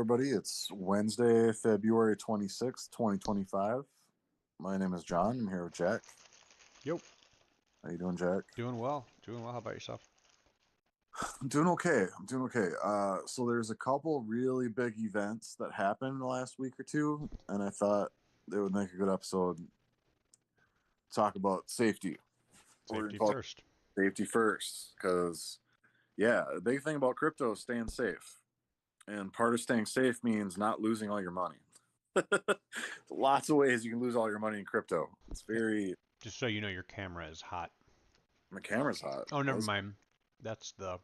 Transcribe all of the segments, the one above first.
everybody. It's Wednesday, February 26th, 2025. My name is John. I'm here with Jack. Yo, How you doing, Jack? doing well. Doing well. How about yourself? I'm doing okay. So there's a couple really big events that happened in the last week or two, and I thought it would make a good episode to talk about safety. We're gonna Safety call it first. safety first, because the big thing about crypto is staying safe. And part of staying safe means not losing all your money. Lots of ways you can lose all your money in crypto. It's Yeah, very just so you know, your camera is hot. My camera's hot. Oh, never mind. That's the.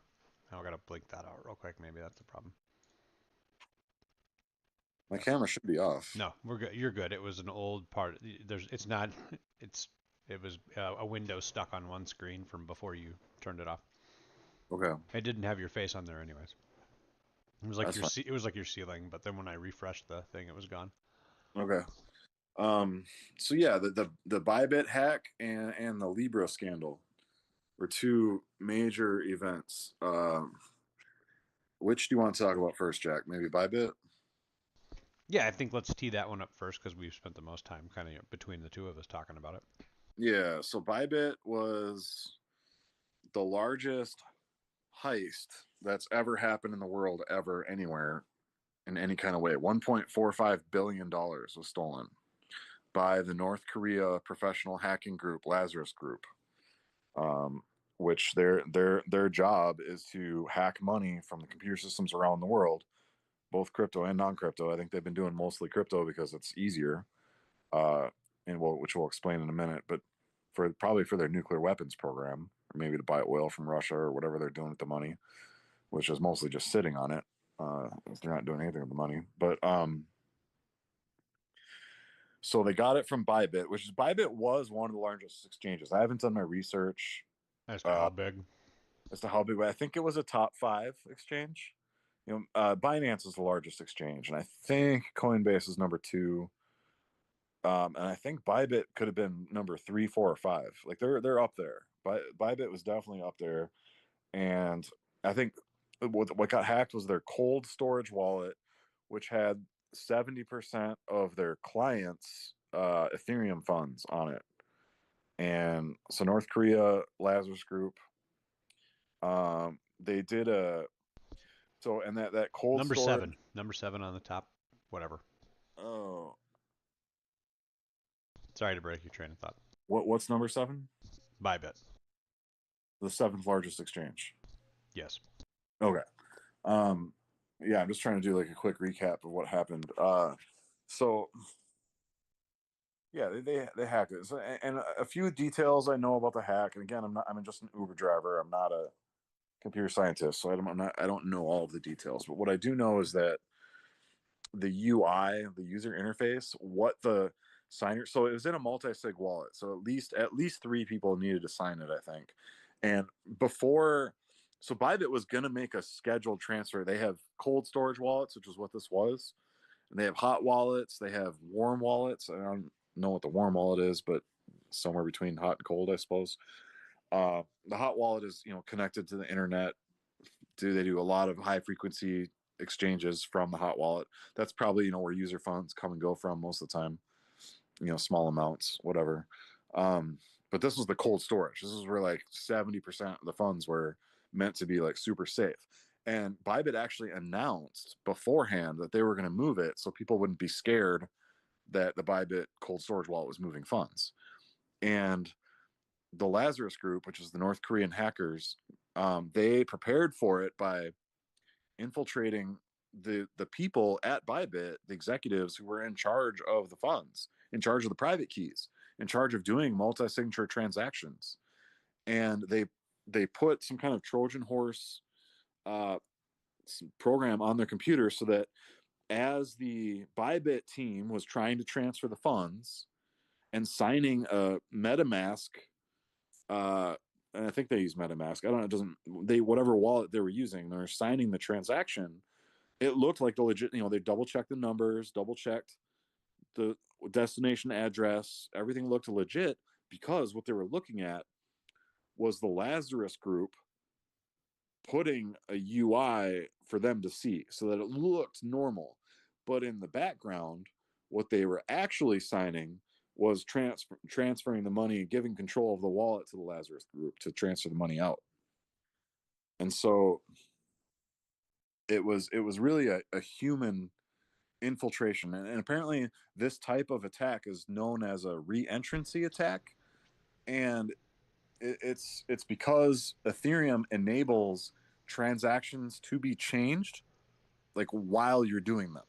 I gotta blink that out real quick. Maybe that's the problem. My Yeah. camera should be off. No, we're good. You're good. It was an old part. There's. It's not. It's. It was a window stuck on one screen from before you turned it off. Okay, It didn't have your face on there, anyways. It was like that's your. fine. It was like your ceiling, but then when I refreshed the thing, it was gone. Okay. Um. So the Bybit hack and the Libra scandal were two major events. Which do you want to talk about first, Jack? Maybe Bybit. Yeah, I think let's tee that one up first because we've spent the most time kind of between the two of us talking about it. Yeah. So Bybit was the largest heist that's ever happened in the world, ever, anywhere, in any kind of way. $1.45 billion was stolen by the North Korea professional hacking group Lazarus Group, um, which their job is to hack money from the computer systems around the world, both crypto and non-crypto. I think they've been doing mostly crypto because it's easier, uh, which we'll explain in a minute. But probably for their nuclear weapons program, or maybe to buy oil from Russia or whatever they're doing with the money, which is mostly just sitting on it. They're not doing anything with the money, but so they got it from Bybit, which is Bybit was one of the largest exchanges. I haven't done my research As to uh, how big? as to how big, but I think it was a top 5 exchange. Binance is the largest exchange, and I think Coinbase is number 2. And I think Bybit could have been number 3, 4, or 5. Like they're up there. Bybit was definitely up there, and I think what got hacked was their cold storage wallet, which had 70% of their clients' Ethereum funds on it. And so North Korea Lazarus Group, they did a so and that cold Number storage. seven. Number seven on the top. Whatever. Oh, Sorry to break your train of thought. what's number 7? Bybit. The 7th largest exchange. Yes. Okay. Um, yeah, I'm just trying to do like a quick recap of what happened. So yeah, they hacked it. So, and a few details I know about the hack. And again, I'm just an Uber driver. I'm not a computer scientist, so I don't know all of the details. But what I do know is that the UI, the user interface, what the signer. So it was in a multi-sig wallet. So at least 3 people needed to sign it, I think. And before, so Bybit was gonna make a scheduled transfer. They have cold storage wallets, which is what this was, and they have hot wallets. They have warm wallets. I don't know what the warm wallet is, but somewhere between hot and cold, I suppose. The hot wallet is connected to the internet. They do a lot of high frequency exchanges from the hot wallet. That's probably where user funds come and go from most of the time. Small amounts, whatever. But this was the cold storage. This is where like 70% of the funds were meant to be like super safe. And Bybit actually announced beforehand that they were going to move it so people wouldn't be scared that the Bybit cold storage wallet was moving funds. And the Lazarus Group, which is the North Korean hackers, they prepared for it by infiltrating the people at Bybit, the executives who were in charge of the funds, in charge of the private keys, in charge of doing multi-signature transactions, and they put some kind of Trojan horse uh, program on their computer so that as the Bybit team was trying to transfer the funds and signing a MetaMask, and I think they use MetaMask. I don't know. It doesn't. They whatever wallet they were using, they're signing the transaction. It looked like the legit. They double checked the numbers, double checked the destination address. Everything looked legit because what they were looking at was the Lazarus Group putting a UI for them to see so that it looked normal. But in the background, what they were actually signing was transferring the money, giving control of the wallet to the Lazarus group to transfer the money out. And so it was really a human infiltration, and apparently this type of attack is known as a re-entrancy attack, and it's because Ethereum enables transactions to be changed like while you're doing them,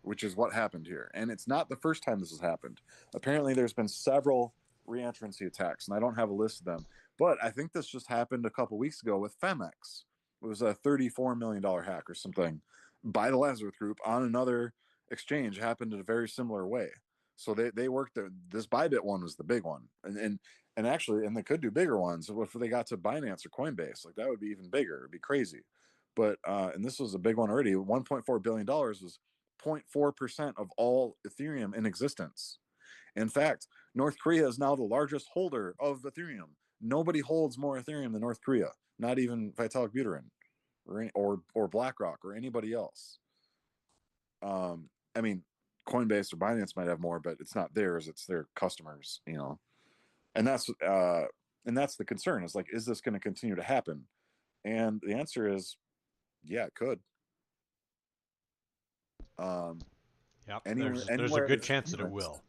which is what happened here. And it's not the first time this has happened. Apparently, there's been several reentrancy attacks, and I don't have a list of them. But I think this just happened a couple weeks ago with Femex. It was a $34 million hack or something by the Lazarus Group on another exchange. Happened in a very similar way. So they worked there. This Bybit one was the big one, and actually, and they could do bigger ones. If they got to Binance or Coinbase, like that would be even bigger. It'd be crazy. But and this was a big one already. $1.4 billion was 0.4% of all Ethereum in existence. In fact, North Korea is now the largest holder of Ethereum. Nobody holds more Ethereum than North Korea, not even Vitalik Buterin or BlackRock or anybody else. I mean, Coinbase or Binance might have more, but it's not theirs; it's their customers, And that's the concern. Is like, is this going to continue to happen? And the answer is, yeah, it could. Um, Yep, anywhere there's a anywhere good there's chance that it humans, will.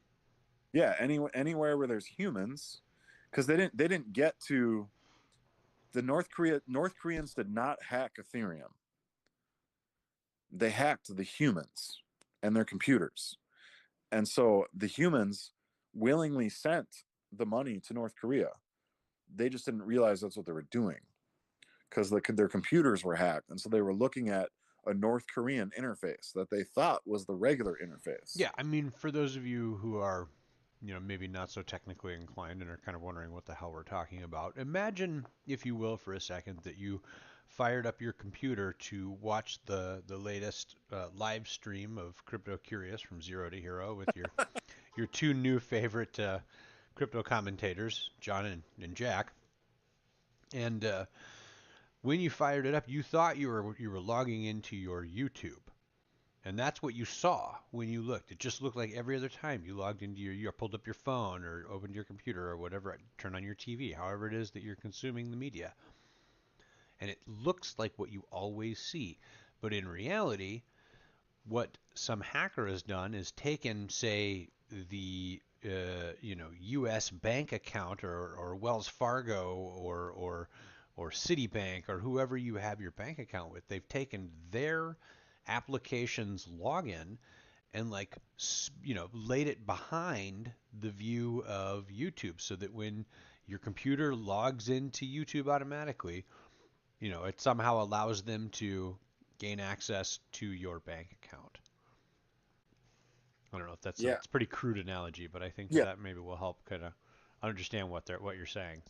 yeah, anywhere where there's humans, because they didn't get to the North Koreans did not hack Ethereum. They hacked the humans and their computers, and so the humans willingly sent the money to North Korea. They just didn't realize that's what they were doing because their computers were hacked, and so they were looking at a North Korean interface that they thought was the regular interface. Yeah, I mean, for those of you who are, maybe not so technically inclined and are kind of wondering what the hell we're talking about, imagine, if you will, for a second, that you fired up your computer to watch the latest live stream of Crypto Curious from Zero to Hero with your two new favorite crypto commentators, John and Jack. And when you fired it up, you thought you were logging into your YouTube. And that's what you saw when you looked. It just looked like every other time you logged into you pulled up your phone or opened your computer or whatever, turned on your TV, however it is that you're consuming the media. And it looks like what you always see. But in reality, what some hacker has done is taken, say, the U.S. bank account or Wells Fargo or Citibank or whoever you have your bank account with. They've taken their application's login and laid it behind the view of YouTube so that when your computer logs into YouTube automatically, it somehow allows them to gain access to your bank account. I don't know if that's Yeah, it's a pretty crude analogy, but I think that yeah, that maybe will help kind of understand what you're saying.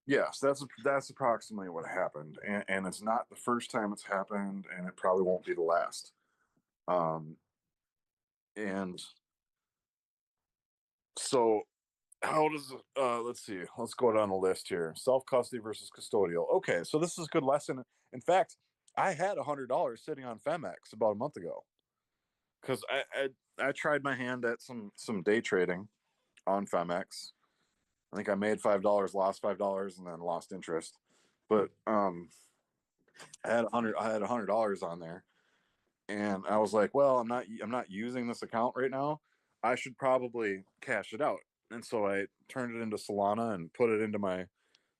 yes. That's approximately what happened, and it's not the first time it's happened, and it probably won't be the last. Um, and so how does let's see, let's go down the list here. Self custody versus custodial. Okay, so this is a good lesson. In fact, I had $100 sitting on Femex about a month ago because I tried my hand at some day trading on Femex. I think I made $5, lost $5, and then lost interest. But I had $100 on there, and I was like, well, I'm not using this account right now. I should probably cash it out. And so I turned it into Solana and put it into my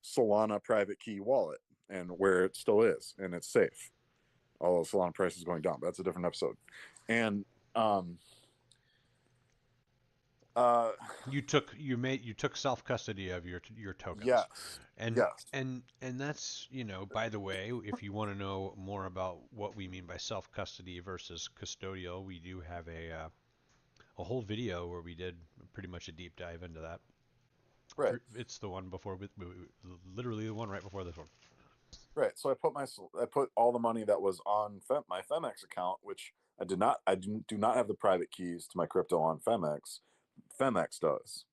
Solana private key wallet, and where it still is, and it's safe. Although Solana price is going down, but that's a different episode. And um uh You took self custody of your tokens, yes, and yes, and that's, by the way, if you want to know more about what we mean by self custody versus custodial, we do have a whole video where we did pretty much a deep dive into that. right, It's the one before, literally the one right before this one. right. So I put all the money that was on my Femex account, which I do not have the private keys to my crypto on Femex. Femex does.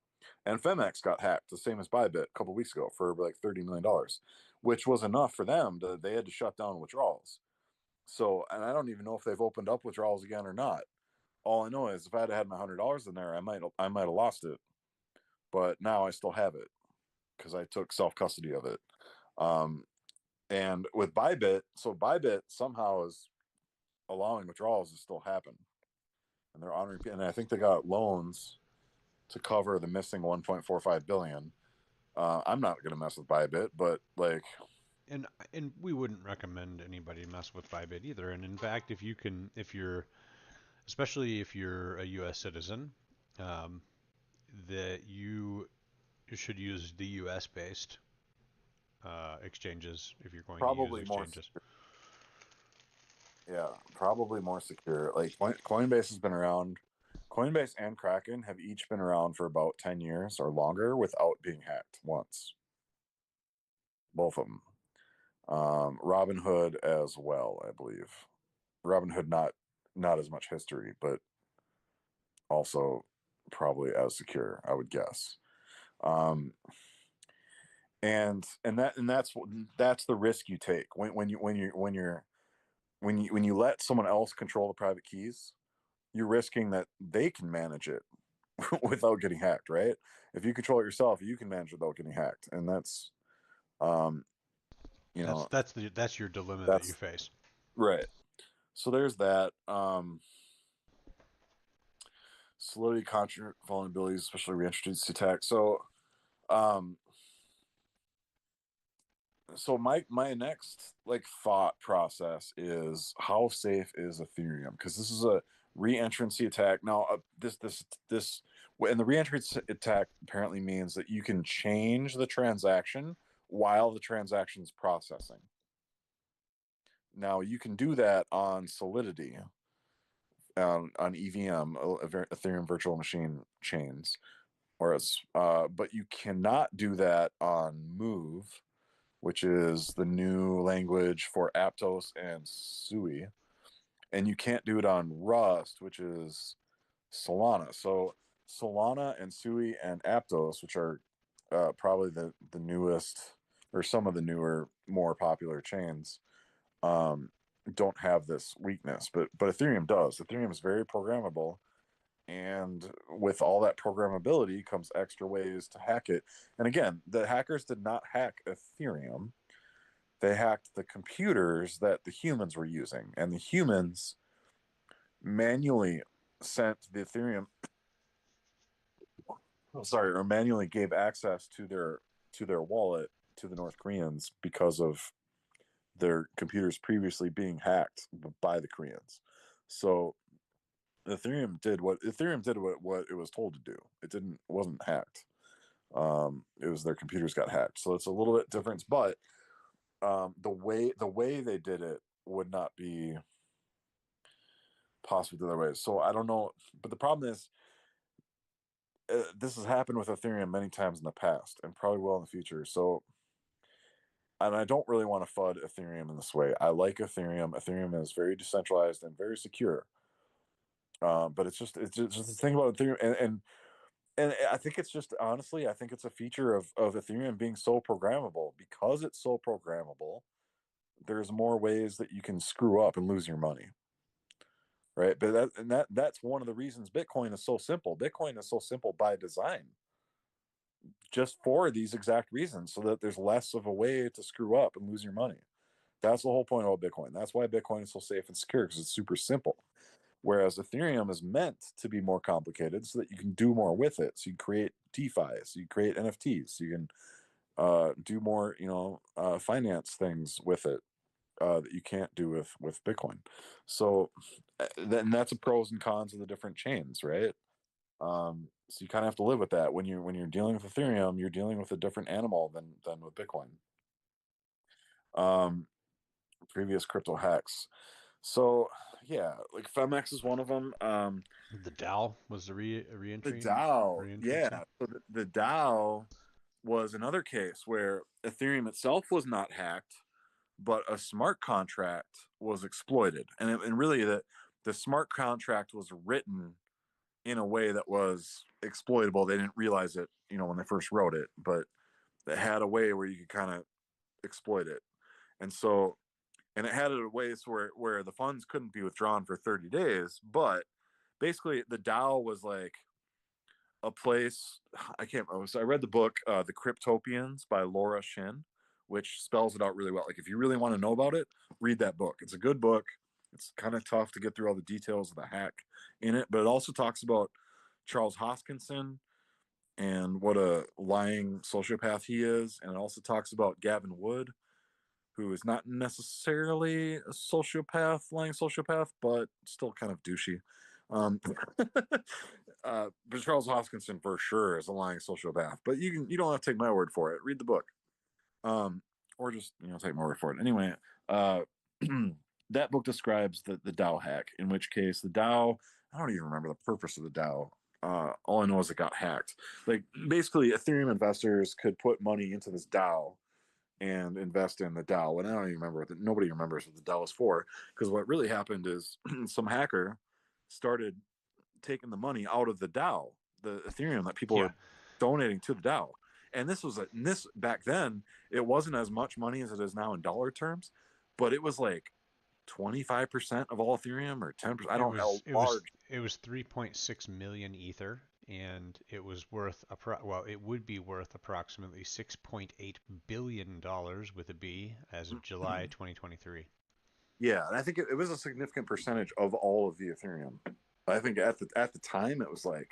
And Femex got hacked, the same as Bybit, a couple weeks ago for like $30 million, which was enough for them. They had to shut down withdrawals. So, and I don't even know if they've opened up withdrawals again or not. All I know is if I had had my $100 in there, I might have lost it, but now I still have it because I took self custody of it. Um, and with Bybit, so Bybit somehow is allowing withdrawals to still happen, and they're honoring. And I think they got loans to cover the missing 1.45 billion. I'm not gonna mess with Bybit, but like, And we wouldn't recommend anybody mess with Bybit either. And in fact, if you're especially if you're a U.S. citizen, um, that you should use the U.S. based exchanges if you're going to use probably more. exchanges. Yeah, probably more secure. Like Coinbase has been around. Coinbase and Kraken have each been around for about 10 years or longer without being hacked once. Both of them. Robinhood as well, I believe. Robinhood not as much history, but also probably as secure, I would guess. Um, and that's the risk you take when you let someone else control the private keys. You're risking that they can manage it without getting hacked, right? If you control it yourself, you can manage it without getting hacked, and um, you know, That's your dilemma that you that's face. right. So there's that. Solidity contra vulnerabilities, especially reintroduced attack. Um, so my next like thought process is how safe is Ethereum, because this is a reentrancy attack. Now this and the reentrancy attack apparently means that you can change the transaction while the transaction's processing. Now you can do that on Solidity, on EVM, Ethereum virtual machine chains, or but you cannot do that on Move, which is the new language for Aptos and Sui, and you can't do it on Rust, which is Solana. So Solana and Sui and Aptos, which are probably the newest or some of the newer, more popular chains, um, don't have this weakness, but Ethereum does. Ethereum is very programmable, and with all that programmability comes extra ways to hack it. And again, the hackers did not hack Ethereum; they hacked the computers that the humans were using, and the humans manually sent the Ethereum, sorry, or manually gave access to their wallet to the North Koreans because of their computers previously being hacked by the Koreans. So Ethereum did what it was told to do. It wasn't hacked. It was their computers got hacked. So it's a little bit different, but the way they did it would not be possible the other way. So I don't know, but the problem is this has happened with Ethereum many times in the past and probably will in the future. So, and I don't really want to FUD Ethereum in this way. I like Ethereum. Ethereum is very decentralized and very secure. But it's just the thing about Ethereum, and I think it's just honestly, I think it's a feature of Ethereum being so programmable. Because it's so programmable, there's more ways that you can screw up and lose your money, right? But that's one of the reasons Bitcoin is so simple. Bitcoin is so simple by design, just for these exact reasons, so that there's less of a way to screw up and lose your money. That's the whole point about Bitcoin. That's why Bitcoin is so safe and secure, because it's super simple. Whereas Ethereum is meant to be more complicated so that you can do more with it. So you create DeFi, so you create NFTs, so you can do more, finance things with it that you can't do with Bitcoin. So then that's the pros and cons of the different chains, right? So you kind of have to live with that. When you're dealing with Ethereum, you're dealing with a different animal than with Bitcoin. Um, Previous crypto hacks. So yeah, like Femex is one of them. The DAO was the The reentry DAO, reentrancy. yeah. So the DAO was another case where Ethereum itself was not hacked, but a smart contract was exploited, and really the smart contract was written in a way that was exploitable. They didn't realize it, when they first wrote it, but it had a way where you could kind of exploit it. And so, and it had it a ways where the funds couldn't be withdrawn for 30 days. But basically, the DAO was like a place. I can't remember. So I read the book, The Cryptopians by Laura Shin, which spells it out really well. Like if you really want to know about it, read that book. It's a good book. It's kind of tough to get through all the details of the hack in it, but it also talks about Charles Hoskinson and what a lying sociopath he is, and it also talks about Gavin Wood, who is not necessarily a sociopath, lying sociopath, but still kind of douchey. Um, but Charles Hoskinson for sure is a lying sociopath. But you don't have to take my word for it. Read the book, um, or just take my word for it. Anyway, uh, that book describes the DAO hack. In which case, the DAO, I don't even remember the purpose of the DAO. All I know is it got hacked. Like basically, Ethereum investors could put money into this DAO and invest in the DAO. And I don't even remember nobody remembers what the DAO is for, because what really happened is some hacker started taking the money out of the DAO, the Ethereum that people Yeah. were donating to the DAO. And this back then, it wasn't as much money as it is now in dollar terms, but it was like 25% of all Ethereum or 10%. I It don't know was it how was large. it was 3.6 million ether, and it was worth it would be worth approximately 6.8 billion dollars with a B as of July 2023. Yeah, and I think it was a significant percentage of all of the Ethereum. I think at the time it was like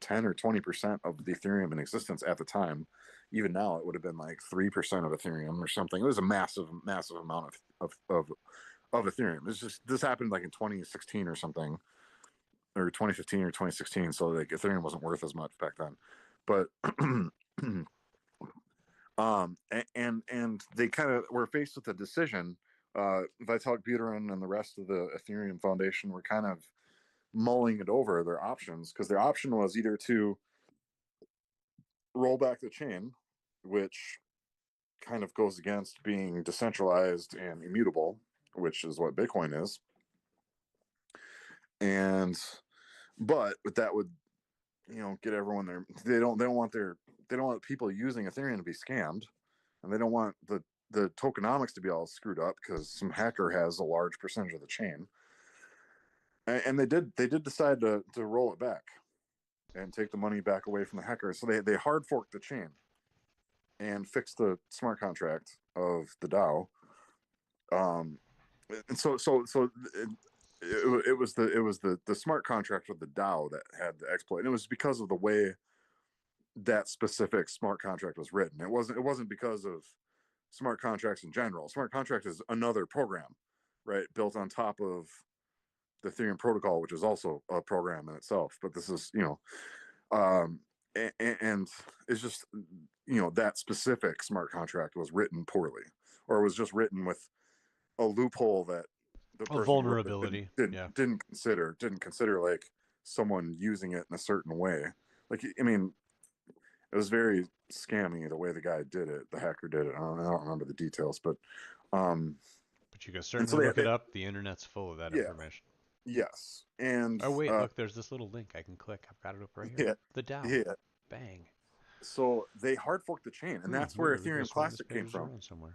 10 or 20% of the Ethereum in existence at the time. Even now, it would have been like 3% of Ethereum or something. It was a massive, massive amount of Ethereum. It's just this happened like in 2016 or something, or 2015 or 2016. So like Ethereum wasn't worth as much back then, but and they kind of were faced with a decision. Vitalik Buterin and the rest of the Ethereum Foundation were kind of mulling it over their options, because their option was either to roll back the chain, which kind of goes against being decentralized and immutable, which is what Bitcoin is. And but that would get everyone there. They don't want people using Ethereum to be scammed, and they don't want the tokenomics to be all screwed up because some hacker has a large percentage of the chain. And they did decide to roll it back and take the money back away from the hacker. So they hard forked the chain and fixed the smart contract of the DAO. And it was the smart contract of the DAO that had the exploit, and it was because of the way that specific smart contract was written. It wasn't because of smart contracts in general. Smart contract is another program, right, built on top of the Ethereum protocol, which is also a program in itself. But this is um, and it's just that specific smart contract was written poorly, or was just written with a loophole that the A person who wrote it didn't vulnerability. didn't, Yeah. didn't consider didn't consider like someone using it in a certain way. Like I mean, it was very scammy the way the guy did it. The hacker did it. I don't remember the details, but um, But you can and so certainly look it up. The internet's full of that yeah, information. yes, and Oh wait, look, there's this little link I can click. I've got it up right here. yeah, The DAO. yeah. Bang. So they hard forked the chain, and that's where Weird. Everybody Ethereum swear this Classic page came is from. around somewhere.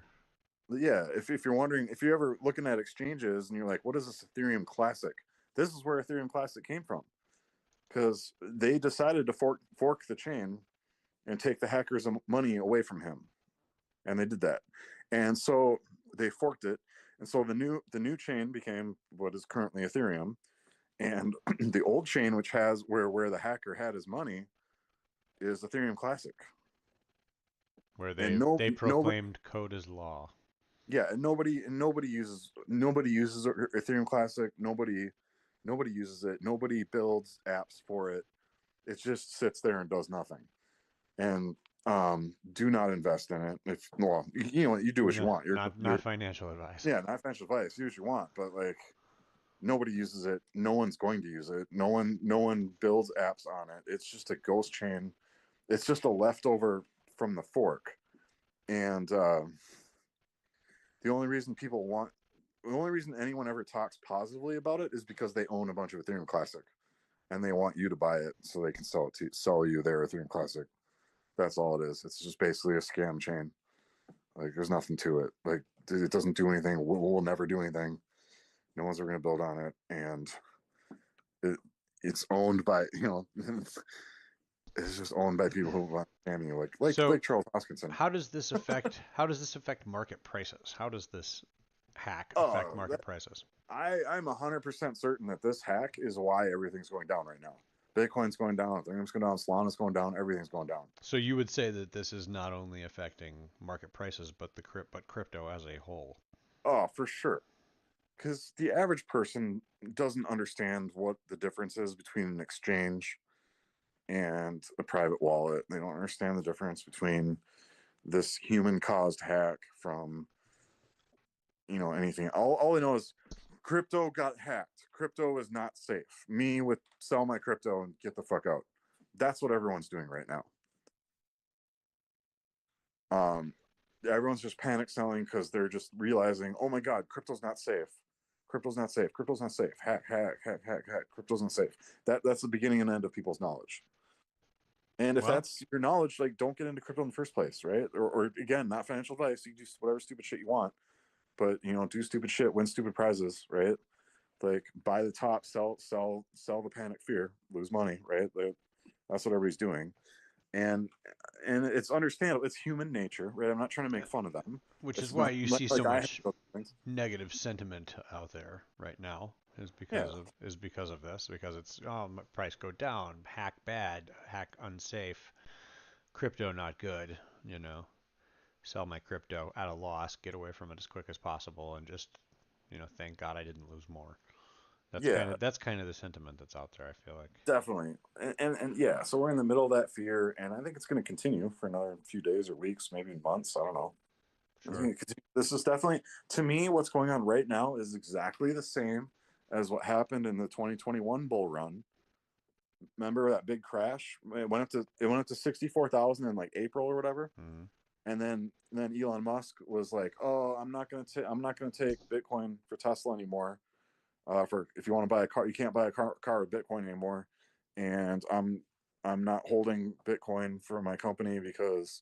Yeah, if you're wondering, if you're ever looking at exchanges and you're like, what is this Ethereum Classic? This is where Ethereum Classic came from, because they decided to fork the chain and take the hackers' money away from him, and they did that. And so they forked it, and so the new chain became what is currently Ethereum, and the old chain, which has where the hacker had his money, is Ethereum Classic. Where And they nobody, proclaimed code as law. yeah, and nobody uses Ethereum Classic. Nobody uses it. Nobody builds apps for it. It just sits there and does nothing. And do not invest in it. If well, you do what you No, want. not financial advice. Yeah, not financial advice. Do what you want, but like nobody uses it. No one's going to use it. No one builds apps on it. It's just a ghost chain. It's just a leftover from the fork. And the only reason anyone ever talks positively about it is because they own a bunch of Ethereum Classic, and they want you to buy it so they can sell you their Ethereum Classic. That's all it is. It's just basically a scam chain. Like there's nothing to it. Like it doesn't do anything. We'll never do anything. No one's ever going to build on it, and it it's owned by it's just owned by people who want scamming you, So like Charles Hoskinson. how does this affect market prices? How does this hack affect Oh, market prices? I'm 100% certain that this hack is why everything's going down right now. Bitcoin's going down, Ethereum's going down, Solana's going down, everything's going down. So you would say that this is not only affecting market prices, but crypto as a whole. Oh, for sure. Because the average person doesn't understand what the difference is between an exchange and a private wallet. They don't understand the difference between this human caused hack from anything. All I know is crypto got hacked. Crypto is not safe. Me with sell my crypto and get the fuck out. That's what everyone's doing right now. Um, Everyone's just panic selling because they're just realizing, oh my god, crypto's not safe. Crypto's not safe. Crypto's not safe. Hack, hack, hack, hack, hack. Crypto's not safe. That's the beginning and end of people's knowledge. And if Well, that's your knowledge, like don't get into crypto in the first place, right? Or again, not financial advice. You do whatever stupid shit you want, but do stupid shit, win stupid prizes, right? Like buy the top, sell the panic fear, lose money, right? That's what everybody's doing, and it's understandable. It's human nature, right? I'm not trying to make fun of them. which is It's why not you see so like I have much those things. negative sentiment out there right now Yeah, is because of this, because it's price go down, hack bad, hack unsafe, crypto not good, you know. Sell my crypto at a loss, get away from it as quick as possible, and just thank God I didn't lose more. yeah, That's kind of the sentiment that's out there, I feel like. definitely. And yeah, so we're in the middle of that fear, and I think it's going to continue for another few days or weeks, maybe months. I don't know. Sure. This is definitely, to me, what's going on right now is exactly the same as what happened in the 2021 bull run. Remember that big crash? It went up to 64,000 in like April or whatever, Mm-hmm. and then Elon Musk was like, "Oh, I'm not gonna take Bitcoin for Tesla anymore. For if you want to buy a car, you can't buy a car with Bitcoin anymore, and I'm not holding Bitcoin for my company because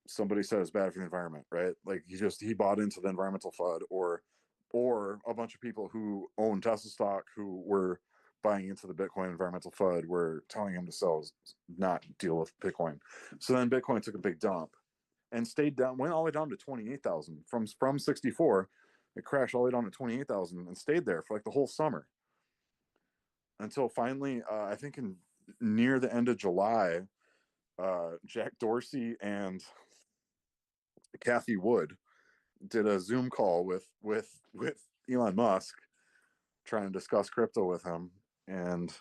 somebody said it's bad for the environment, right? Like he bought into the environmental FUD, or a bunch of people who own Tesla stock who were buying into the Bitcoin environmental FUD were telling him to sell, not deal with Bitcoin. So then Bitcoin took a big dump and stayed down, went all the way down to 28,000 from 64. It crashed all the way down to 28,000 and stayed there for like the whole summer until finally, I think in near the end of July, Jack Dorsey and Kathy Wood did a Zoom call with Elon Musk, trying to discuss crypto with him, and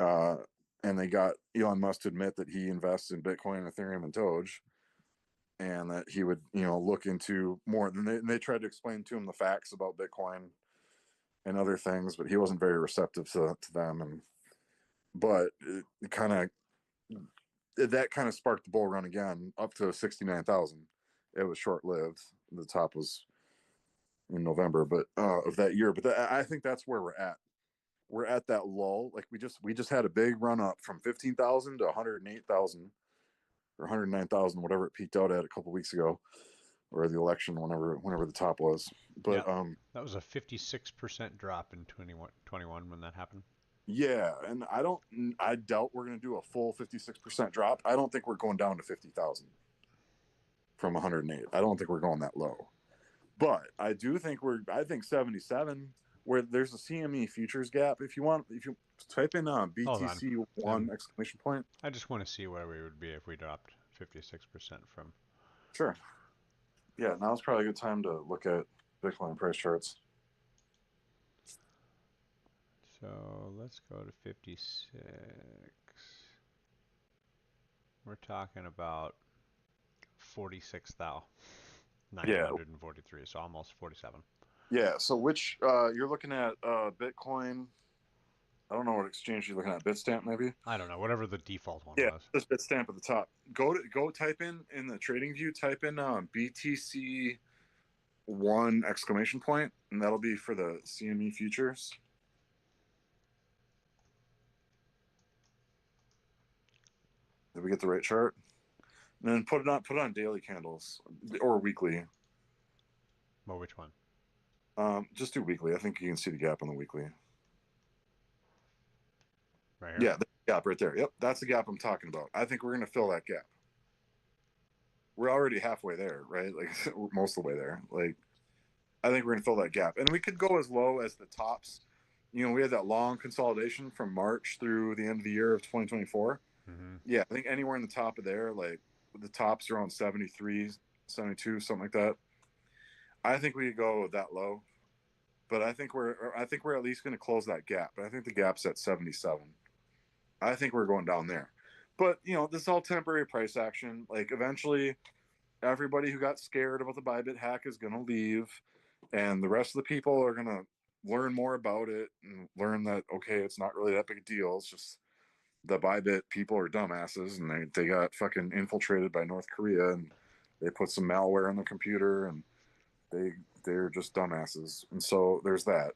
uh, and they got Elon Musk to admit that he invests in Bitcoin, Ethereum, and Doge, and that he would look into more. And they tried to explain to him the facts about Bitcoin and other things, but he wasn't very receptive to them. And but it kind of that kind of sparked the bull run again up to 69,000. It was short lived. The top was in November, but of that year. But I think that's where we're at. We're at that lull. Like we just had a big run up from 15,000 to 108,000 or 109,000, whatever it peaked out at a couple weeks ago, or the election, whenever the top was. Yeah, But that was a 56% drop in 2021 when that happened. yeah, and I doubt we're gonna do a full 56% drop. I don't think we're going down to 50,000 from 108. I don't think we're going that low. But I think 77, where there's a CME futures gap. If you type in Hold on. BTC one exclamation point. I just want to see where we would be if we dropped 56% from. Sure. Yeah, now's probably a good time to look at Bitcoin price charts. So let's go to 56. We're talking about 46 thou Yeah, 943, so almost 47. yeah. So which you're looking at Bitcoin. I don't know what exchange you're looking at. Bitstamp maybe. I don't know, whatever the default one Yeah, was. just Bitstamp at the top. Go type in the trading view. Type in BTC one exclamation point, and that'll be for the CME futures. Did we get the right chart? And then put it on daily candles or weekly. Well, which one? Just do weekly. I think you can see the gap on the weekly. Right here? Yeah, the gap right there. Yep, that's the gap I'm talking about. I think we're going to fill that gap. We're already halfway there, right? Like most of the way there. Like I think we're going to fill that gap, and we could go as low as the tops. We had that long consolidation from March through the end of the year of 2024. Mm-hmm. Yeah, I think anywhere in the top of there, like the tops around 73, 72, something like that. I think we could go that low, but I think we're at least going to close that gap. But I think the gap's at 77. I think we're going down there. But this is all temporary price action. Like eventually, everybody who got scared about the Bybit hack is going to leave, and the rest of the people are going to learn more about it and learn that okay, it's not really that big a deal. It's just the Bybit people are dumbasses, and they got fucking infiltrated by North Korea, and they put some malware on the computer, and they they're just dumbasses. And so there's that.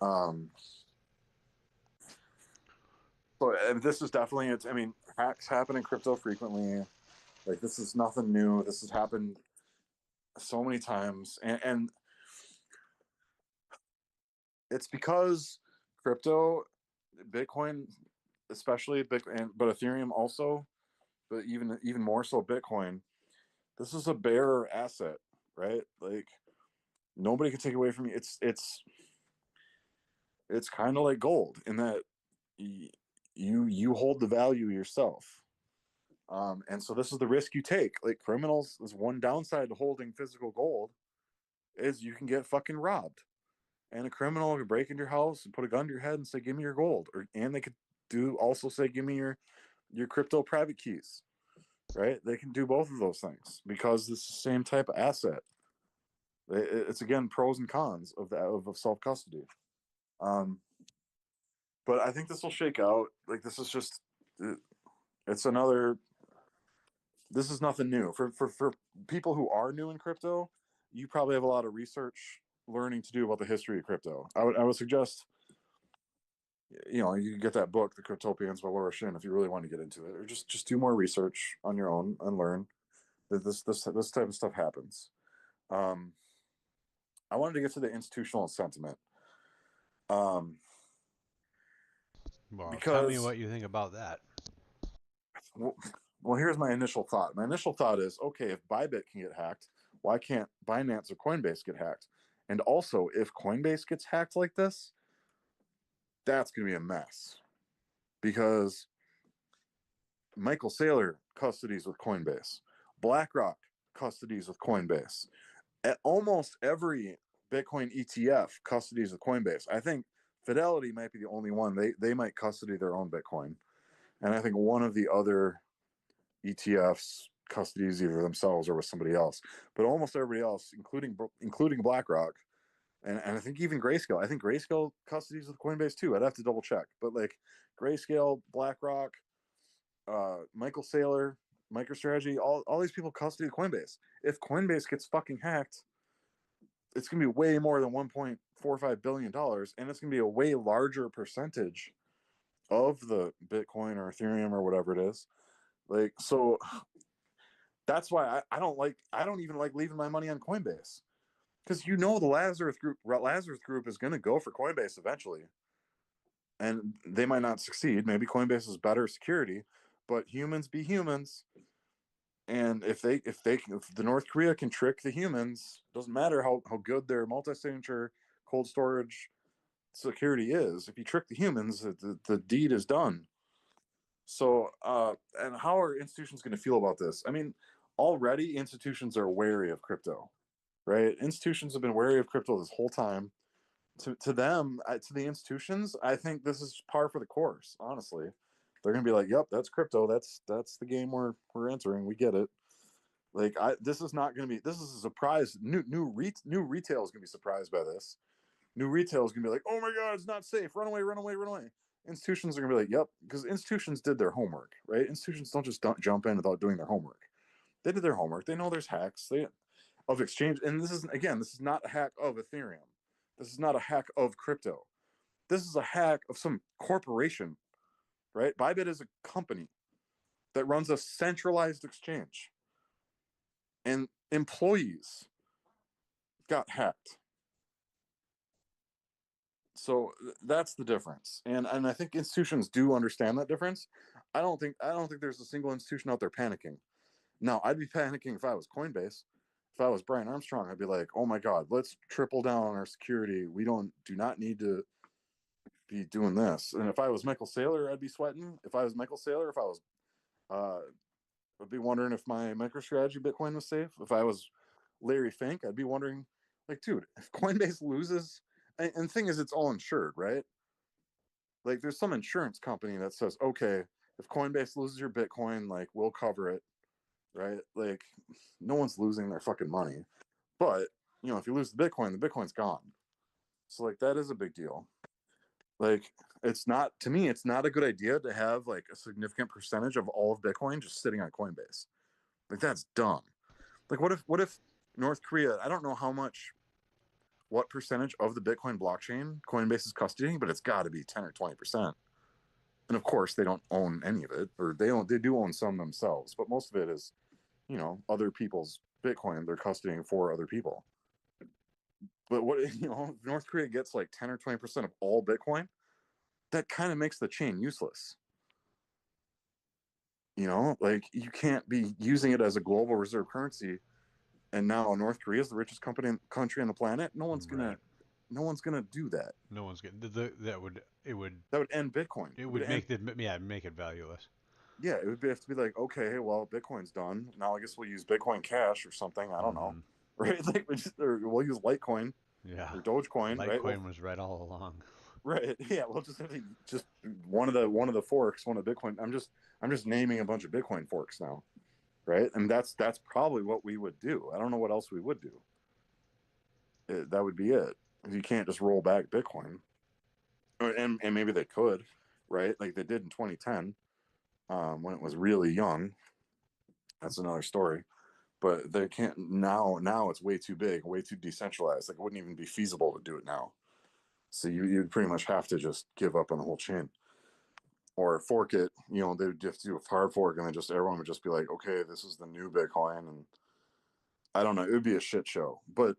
Um, so this is definitely it's. I mean, hacks happen in crypto frequently. Like this is nothing new. This has happened so many times, and it's because crypto, Bitcoin, especially Bitcoin, but Ethereum also, but even more so Bitcoin. This is a bearer asset, right? Like nobody can take away from you. It's kind of like gold in that you hold the value yourself. And so this is the risk you take. Like criminals, is one downside to holding physical gold is you can get fucking robbed. And a criminal could break into your house and put a gun to your head and say, "Give me your gold," and they could do also say, "Give me your crypto private keys." Right? They can do both of those things because it's the same type of asset. It's again pros and cons of self custody. Um, but I think this will shake out. Like this is just it's another. This is nothing new for people who are new in crypto. You probably have a lot of research learning to do about the history of crypto. I would suggest you get that book, The Cryptopians by Laura Shin, if you really want to get into it, or just do more research on your own and learn that this type of stuff happens. Um, I wanted to get to the institutional sentiment um, Well, tell me because what you think about that. well, well, here's my initial thought. My initial thought is okay, if Bybit can get hacked, why can't Binance or Coinbase get hacked? And also, if Coinbase gets hacked like this, that's going to be a mess because Michael Saylor custodies with Coinbase. BlackRock custodies with Coinbase. At almost every Bitcoin ETF custodies with Coinbase. I think Fidelity might be the only one. They might custody their own Bitcoin. And I think one of the other ETFs custodies either themselves or with somebody else. But almost everybody else, including BlackRock, and I think even Grayscale. I think Grayscale custodies with Coinbase too. I'd have to double check. But like Grayscale, BlackRock, Michael Saylor, MicroStrategy, all these people custody Coinbase. If Coinbase gets fucking hacked, it's going to be way more than $1.45 billion, and it's going to be a way larger percentage of the Bitcoin or Ethereum or whatever it is. Like, so that's why I don't even like leaving my money on Coinbase because the Lazarus Group is going to go for Coinbase eventually, and they might not succeed. Maybe Coinbase is better security, but humans be humans. And if the North Korea can trick the humans, doesn't matter how good their multi-signature cold storage security is. If you trick the humans, the deed is done. So, and how are institutions going to feel about this? I mean, already institutions are wary of crypto, right? Institutions have been wary of crypto this whole time. To them, to the institutions, I think this is par for the course. Honestly, they're going to be like, "Yep, that's crypto. That's the game we're entering. We get it." Like, this is not going to be. This is a surprise. New retail is going to be surprised by this. New retail is going to be like, "Oh my god, it's not safe. Run away, run away, run away." Institutions are going to be like, "Yep," because institutions did their homework, right? Institutions don't jump in without doing their homework. They did their homework. They know there's hacks of exchange, and this is not a hack of Ethereum. This is not a hack of crypto. This is a hack of some corporation, right? Bybit is a company that runs a centralized exchange, and employees got hacked. So that's the difference, and I think institutions do understand that difference. I don't think there's a single institution out there panicking. Now, I'd be panicking if I was Coinbase. If I was Brian Armstrong, I'd be like, "Oh my God, let's triple down on our security. We do not need to be doing this." And if I was Michael Saylor, I'd be sweating. If I was Michael Saylor, if I was, uh, I'd be wondering if my MicroStrategy Bitcoin was safe. If I was Larry Fink, I'd be wondering, like, dude, if Coinbase loses, and the thing is, it's all insured, right? Like, there's some insurance company that says, okay, if Coinbase loses your Bitcoin, like, we'll cover it, right? Like, no one's losing their fucking money. But, if you lose the Bitcoin's gone. So, like, that is a big deal. Like, it's not, to me, it's not a good idea to have, like, a significant percentage of all of Bitcoin just sitting on Coinbase. Like, that's dumb. Like, what if North Korea, I don't know what percentage of the Bitcoin blockchain Coinbase is custodying, but it's got to be 10 or 20%. And of course, they don't own any of it, or they do own some themselves, but most of it is, other people's Bitcoin they're custodying for other people. But what if North Korea gets like 10 or 20% of all Bitcoin, that kind of makes the chain useless. Like you can't be using it as a global reserve currency, and now North Korea is the richest country on the planet. Right. No one's gonna do that. No one's getting that would it would That would end Bitcoin. it It would would end. make the yeah make it valueless. Yeah, it would have to be like, okay, well, Bitcoin's done. Now I guess we'll use Bitcoin Cash or something. I don't know, Hmm. right? Like or we'll use Litecoin Yeah, or Dogecoin, right? Well, Litecoin was right all along. right. Yeah, we'll just have to just one of the forks, one of the Bitcoin. I'm just naming a bunch of Bitcoin forks now, right? And that's probably what we would do. I don't know what else we would do. That would be it. You can't just roll back Bitcoin, and maybe they could, right? Like they did in 2010 when it was really young. That's another story. But they can't now. Now it's way too big, way too decentralized. Like it wouldn't even be feasible to do it now. So you'd pretty much have to just give up on the whole chain or fork it. They would have to do a hard fork, and then just everyone would just be like, okay, this is the new Bitcoin, and I don't know. It would be a shit show. But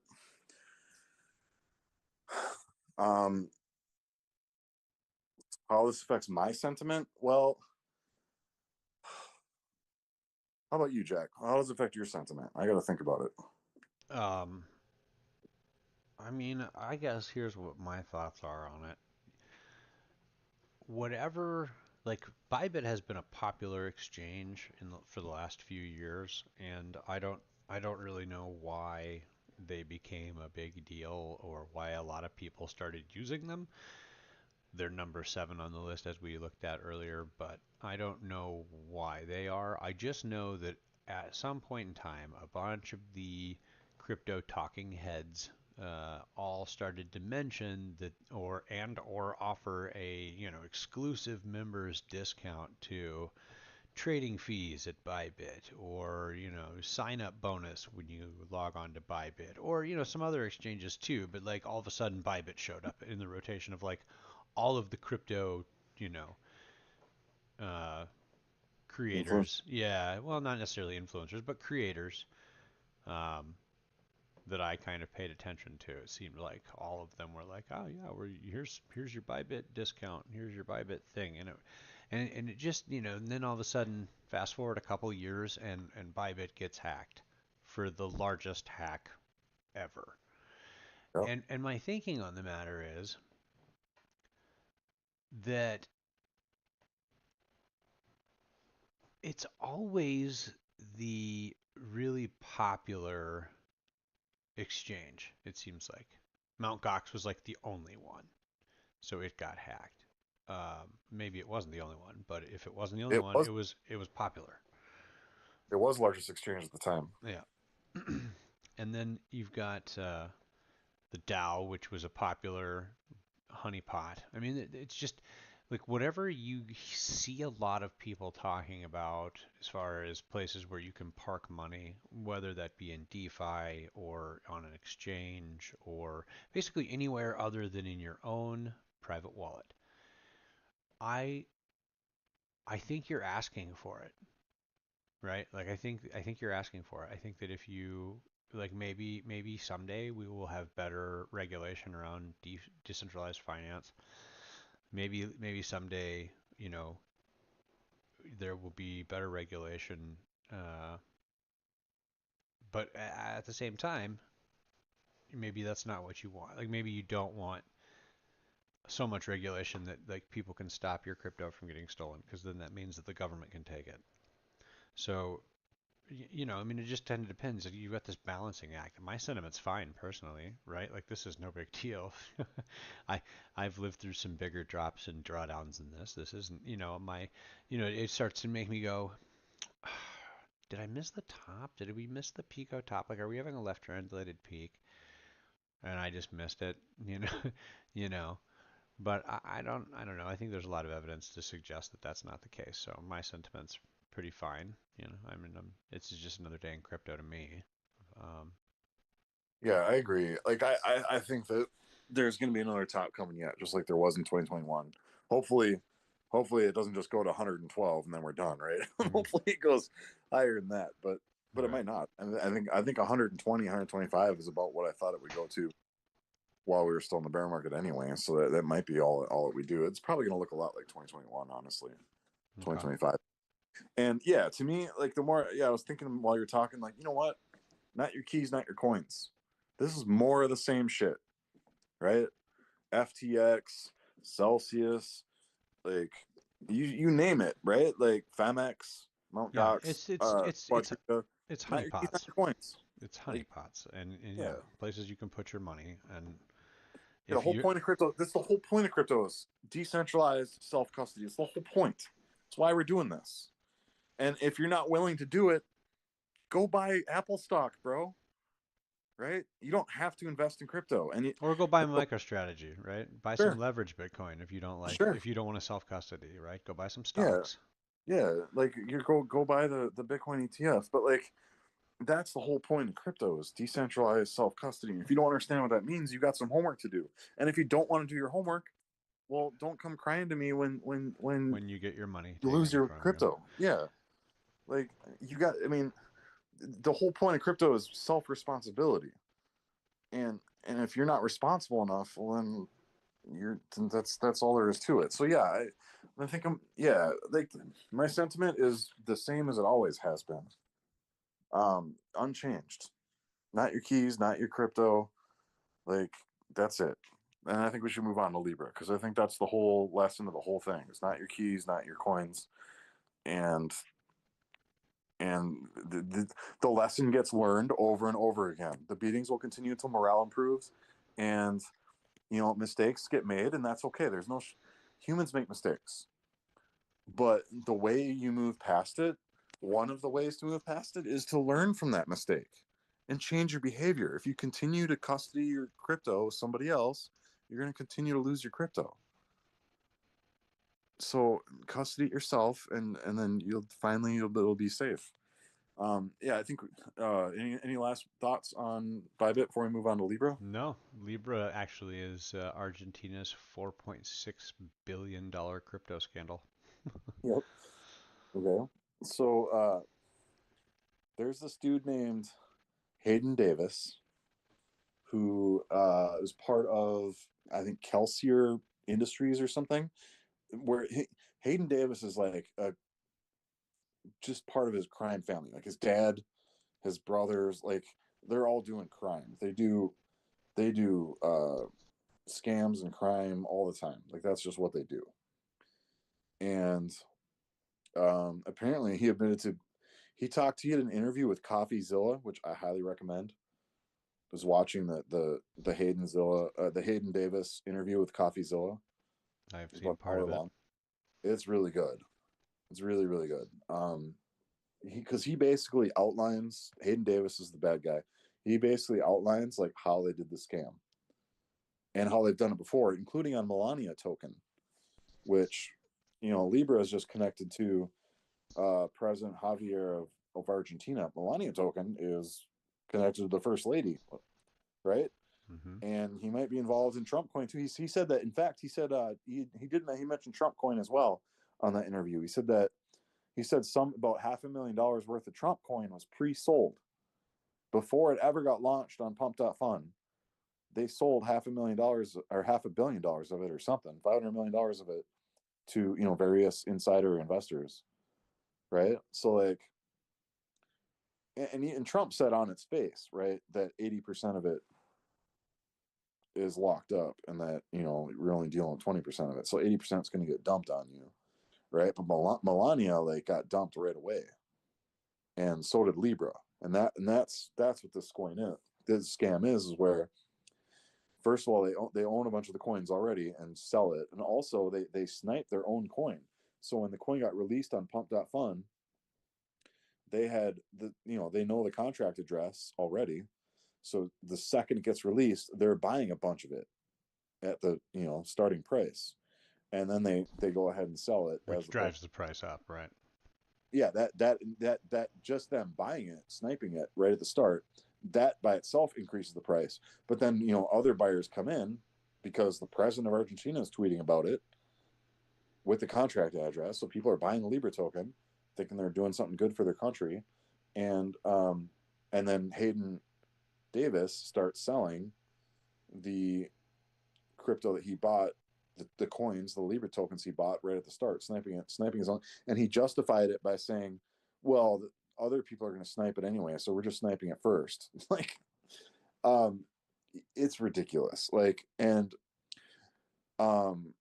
um, how this affects my sentiment? Well, how about you, Jack? How does it affect your sentiment? I got to think about it. Um, I mean, I guess here's what my thoughts are on it. Whatever, like Bybit has been a popular exchange for the last few years, and I don't really know why they became a big deal or why a lot of people started using them. They're number 7 on the list as we looked at earlier, but I don't know why they are. I just know that at some point in time, a bunch of the crypto talking heads all started to mention that or offer a exclusive members discount to trading fees at Bybit, or sign up bonus when you log on to Bybit, or some other exchanges too. But like all of a sudden Bybit showed up in the rotation of like all of the crypto, you know, uh, Influence. creators. Yeah, well, not necessarily influencers, but creators um, that I kind of paid attention to. It seemed like all of them were like, oh yeah, here's your Bybit discount, here's your Bybit thing, and it just and then all of a sudden, fast forward a couple years, and Bybit gets hacked for the largest hack ever. Yep. And my thinking on the matter is that it's always the really popular exchange, it seems like. Mt. Gox was like the only one, so it got hacked. Maybe it wasn't the only one, but if it wasn't the only It one, was it was popular. it was the largest exchange at the time. Yeah. And then you've got the DAO, which was a popular honeypot. I mean, it's just like whatever you see a lot of people talking about as far as places where you can park money, whether that be in DeFi or on an exchange or basically anywhere other than in your own private wallet. I I think you're asking for it, right? Like I think you're asking for it. I think that if you like maybe someday we will have better regulation around decentralized finance. Maybe someday, you know, there will be better regulation. Uh, but at the same time, maybe that's not what you want. Like maybe you don't want so much regulation that like people can stop your crypto from getting stolen, because then that means that the government can take it. So you know, I mean, it just kind of depends. Like, you've got this balancing act. My sentiment's fine personally, right? Like this is no big deal. I I've lived through some bigger drops and drawdowns than this. This isn't, you know, it starts to make me go, did I miss the top? Did we miss the Pico top? Like, are we having a left translated peak? And I just missed it, you know, you know. But I don't know. I think there's a lot of evidence to suggest that that's not the case. So my sentiment's pretty fine. You know, I mean, it's just another day in crypto to me. Um, Yeah, I agree. Like I think that there's going to be another top coming yet, just like there was in 2021. Hopefully, hopefully it doesn't just go to 112 and then we're done, right? mm, Hopefully it goes higher than that, but it right. might not. And I think 120, 125 is about what I thought it would go to while we were still in the bear market anyway. So that might be all that we do. It's probably going to look a lot like 2021, honestly, Okay. 2025. And yeah, to me, like the more, yeah, I was thinking while you're talking, like, you know what? Not your keys, not your coins. This is more of the same shit, right? FTX, Celsius, like you name it, right? Like Femex, Mount Yeah, Gox, Quadriga. it's Not your keys, not honeypots. your coins. It's Like, honeypots, and yeah, yeah. places you can put your money. And The if whole you point of crypto, this is the whole point of crypto is decentralized self custody. It's the whole point. That's why we're doing this. And if you're not willing to do it, go buy Apple stock, bro. Right? You don't have to invest in crypto. And or go buy MicroStrategy, right? Buy some sure, leverage Bitcoin if you don't like sure, if you don't want to self custody, right? Go buy some yeah, stocks. yeah. Like you go buy the Bitcoin ETF, but like that's the whole point of crypto is decentralized self custody. If you don't understand what that means, you got some homework to do. And if you don't want to do your homework, well, don't come crying to me when When you get your money you lose taken your from you. crypto. Yeah, like you got. I mean, the whole point of crypto is self responsibility. And if you're not responsible enough, well, then that's all there is to it. So yeah, I think I'm yeah, like my sentiment is the same as it always has been, unchanged. Not your keys, not your crypto, like that's it. And I think we should move on to Libra because I think that's the whole lesson of the whole thing. It's not your keys, not your coins, and the lesson gets learned over and over again. The beatings will continue until morale improves, and mistakes get made, and that's okay. There's no humans make mistakes, but the way you move past it, one of the ways to move past it is to learn from that mistake and change your behavior. If you continue to custody your crypto with somebody else, you're going to continue to lose your crypto. So custody it yourself, and then it'll be safe. Yeah, I think. Any last thoughts on Bybit before we move on to Libra? No, Libra actually is Argentina's $4.6 billion crypto scandal. Yep. Okay. So there's this dude named Hayden Davis who is part of, I think, Kelsier Industries or something. Where Hayden Davis is like just part of his crime family. Like his dad, his brothers, like they're all doing crime. They do scams and crime all the time. Like that's just what they do. And apparently, he talked. He had an interview with CoffeeZilla, which I highly recommend. Was watching the Hayden Davis interview with CoffeeZilla. I've It's seen about an part hour of it. long. It's really good. It's really really good. He basically outlines Hayden Davis is the bad guy. He basically outlines like how they did the scam and how they've done it before, including on Melania token, which Libra is just connected to President Javier of Argentina. Melania token is connected to the First Lady, right? Hmm. And he might be involved in Trump coin too. He said that. In fact, he said he mentioned Trump coin as well on that interview. He said some about $500,000 worth of Trump coin was pre-sold before it ever got launched on Pump.Fun, they sold $500,000 or $500 million of it or something, $500 million of it to, various insider investors, right? So like, and Trump said on its face, right, that 80% of it is locked up, and that we're only dealing with 20% of it, so 80% is going to get dumped on you, right? But Melania like got dumped right away, and so did Libra, and that's what this coin is. This scam is where, first of all, they own a bunch of the coins already and sell it, and also they snipe their own coin. So when the coin got released on Pump.Fun, they had they know the contract address already. So the second it gets released, they're buying a bunch of it at the starting price, and then they go ahead and sell it Which drives the price up, right? yeah, that just them buying it, sniping it right at the start, that by itself increases the price. But then other buyers come in because the president of Argentina is tweeting about it with the contract address, so people are buying the Libra token, thinking they're doing something good for their country, and then Hayden Davis starts selling the crypto that he bought, the coins, the Libra tokens he bought right at the start, sniping his own, and he justified it by saying, "Well, other people are going to snipe it anyway, so we're just sniping it first." Like, um, it's ridiculous. Like, and um,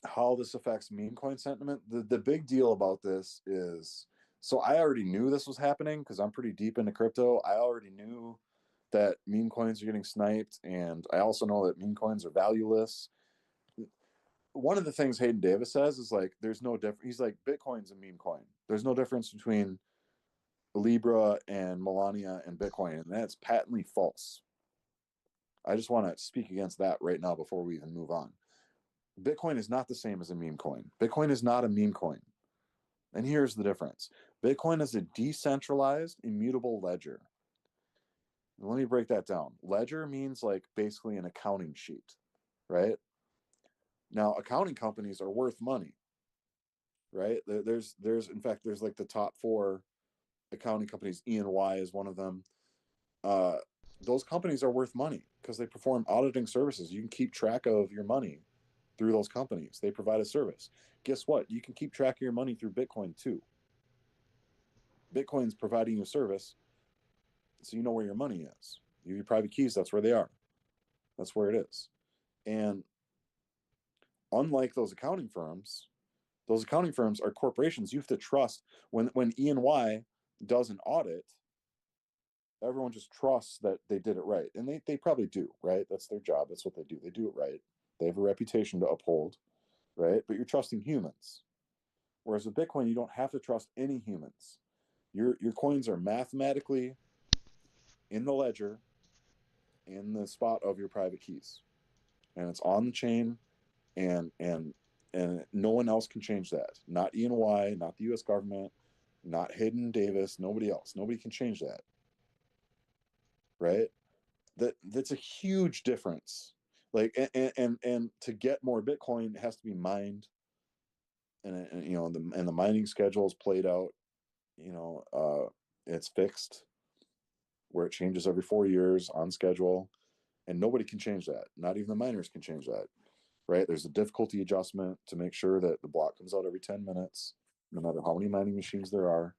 how this affects meme coin sentiment. The big deal about this is, so I already knew this was happening because I'm pretty deep into crypto. I already knew that meme coins are getting sniped, and I also know that meme coins are valueless. One of the things Hayden Davis says is like, there's no difference. He's like, Bitcoin's a meme coin. There's no difference between Libra and Melania and Bitcoin, and that's patently false. I just want to speak against that right now before we even move on. Bitcoin is not the same as a meme coin. Bitcoin is not a meme coin. And here's the difference. Bitcoin is a decentralized, immutable ledger. Let me break that down. Ledger means like basically an accounting sheet, right? Now, accounting companies are worth money, right? There's in fact there's like the top four accounting companies. E&Y is one of them. Uh, those companies are worth money because they perform auditing services. You can keep track of your money through those companies. They provide a service. Guess what? You can keep track of your money through Bitcoin too. Bitcoin's providing you a service, so you know where your money is. Your private keys, that's where they are. That's where it is. And unlike those accounting firms are corporations. You have to trust when E&Y does an audit, everyone just trusts that they did it right. And they probably do, right? That's their job. That's what they do. They do it right. They have a reputation to uphold, right? But you're trusting humans. Whereas with Bitcoin, you don't have to trust any humans. Your coins are mathematically in the ledger, in the spot of your private keys, and it's on the chain, and no one else can change that. Not E&Y, not the U.S. government, not Hayden Davis, nobody else. Nobody can change that, right? That's a huge difference. Like, and to get more Bitcoin, it has to be mined, and the mining schedule is played out. It's fixed where it changes every 4 years on schedule, and nobody can change that. Not even the miners can change that, right? There's a difficulty adjustment to make sure that the block comes out every 10 minutes, no matter how many mining machines there are.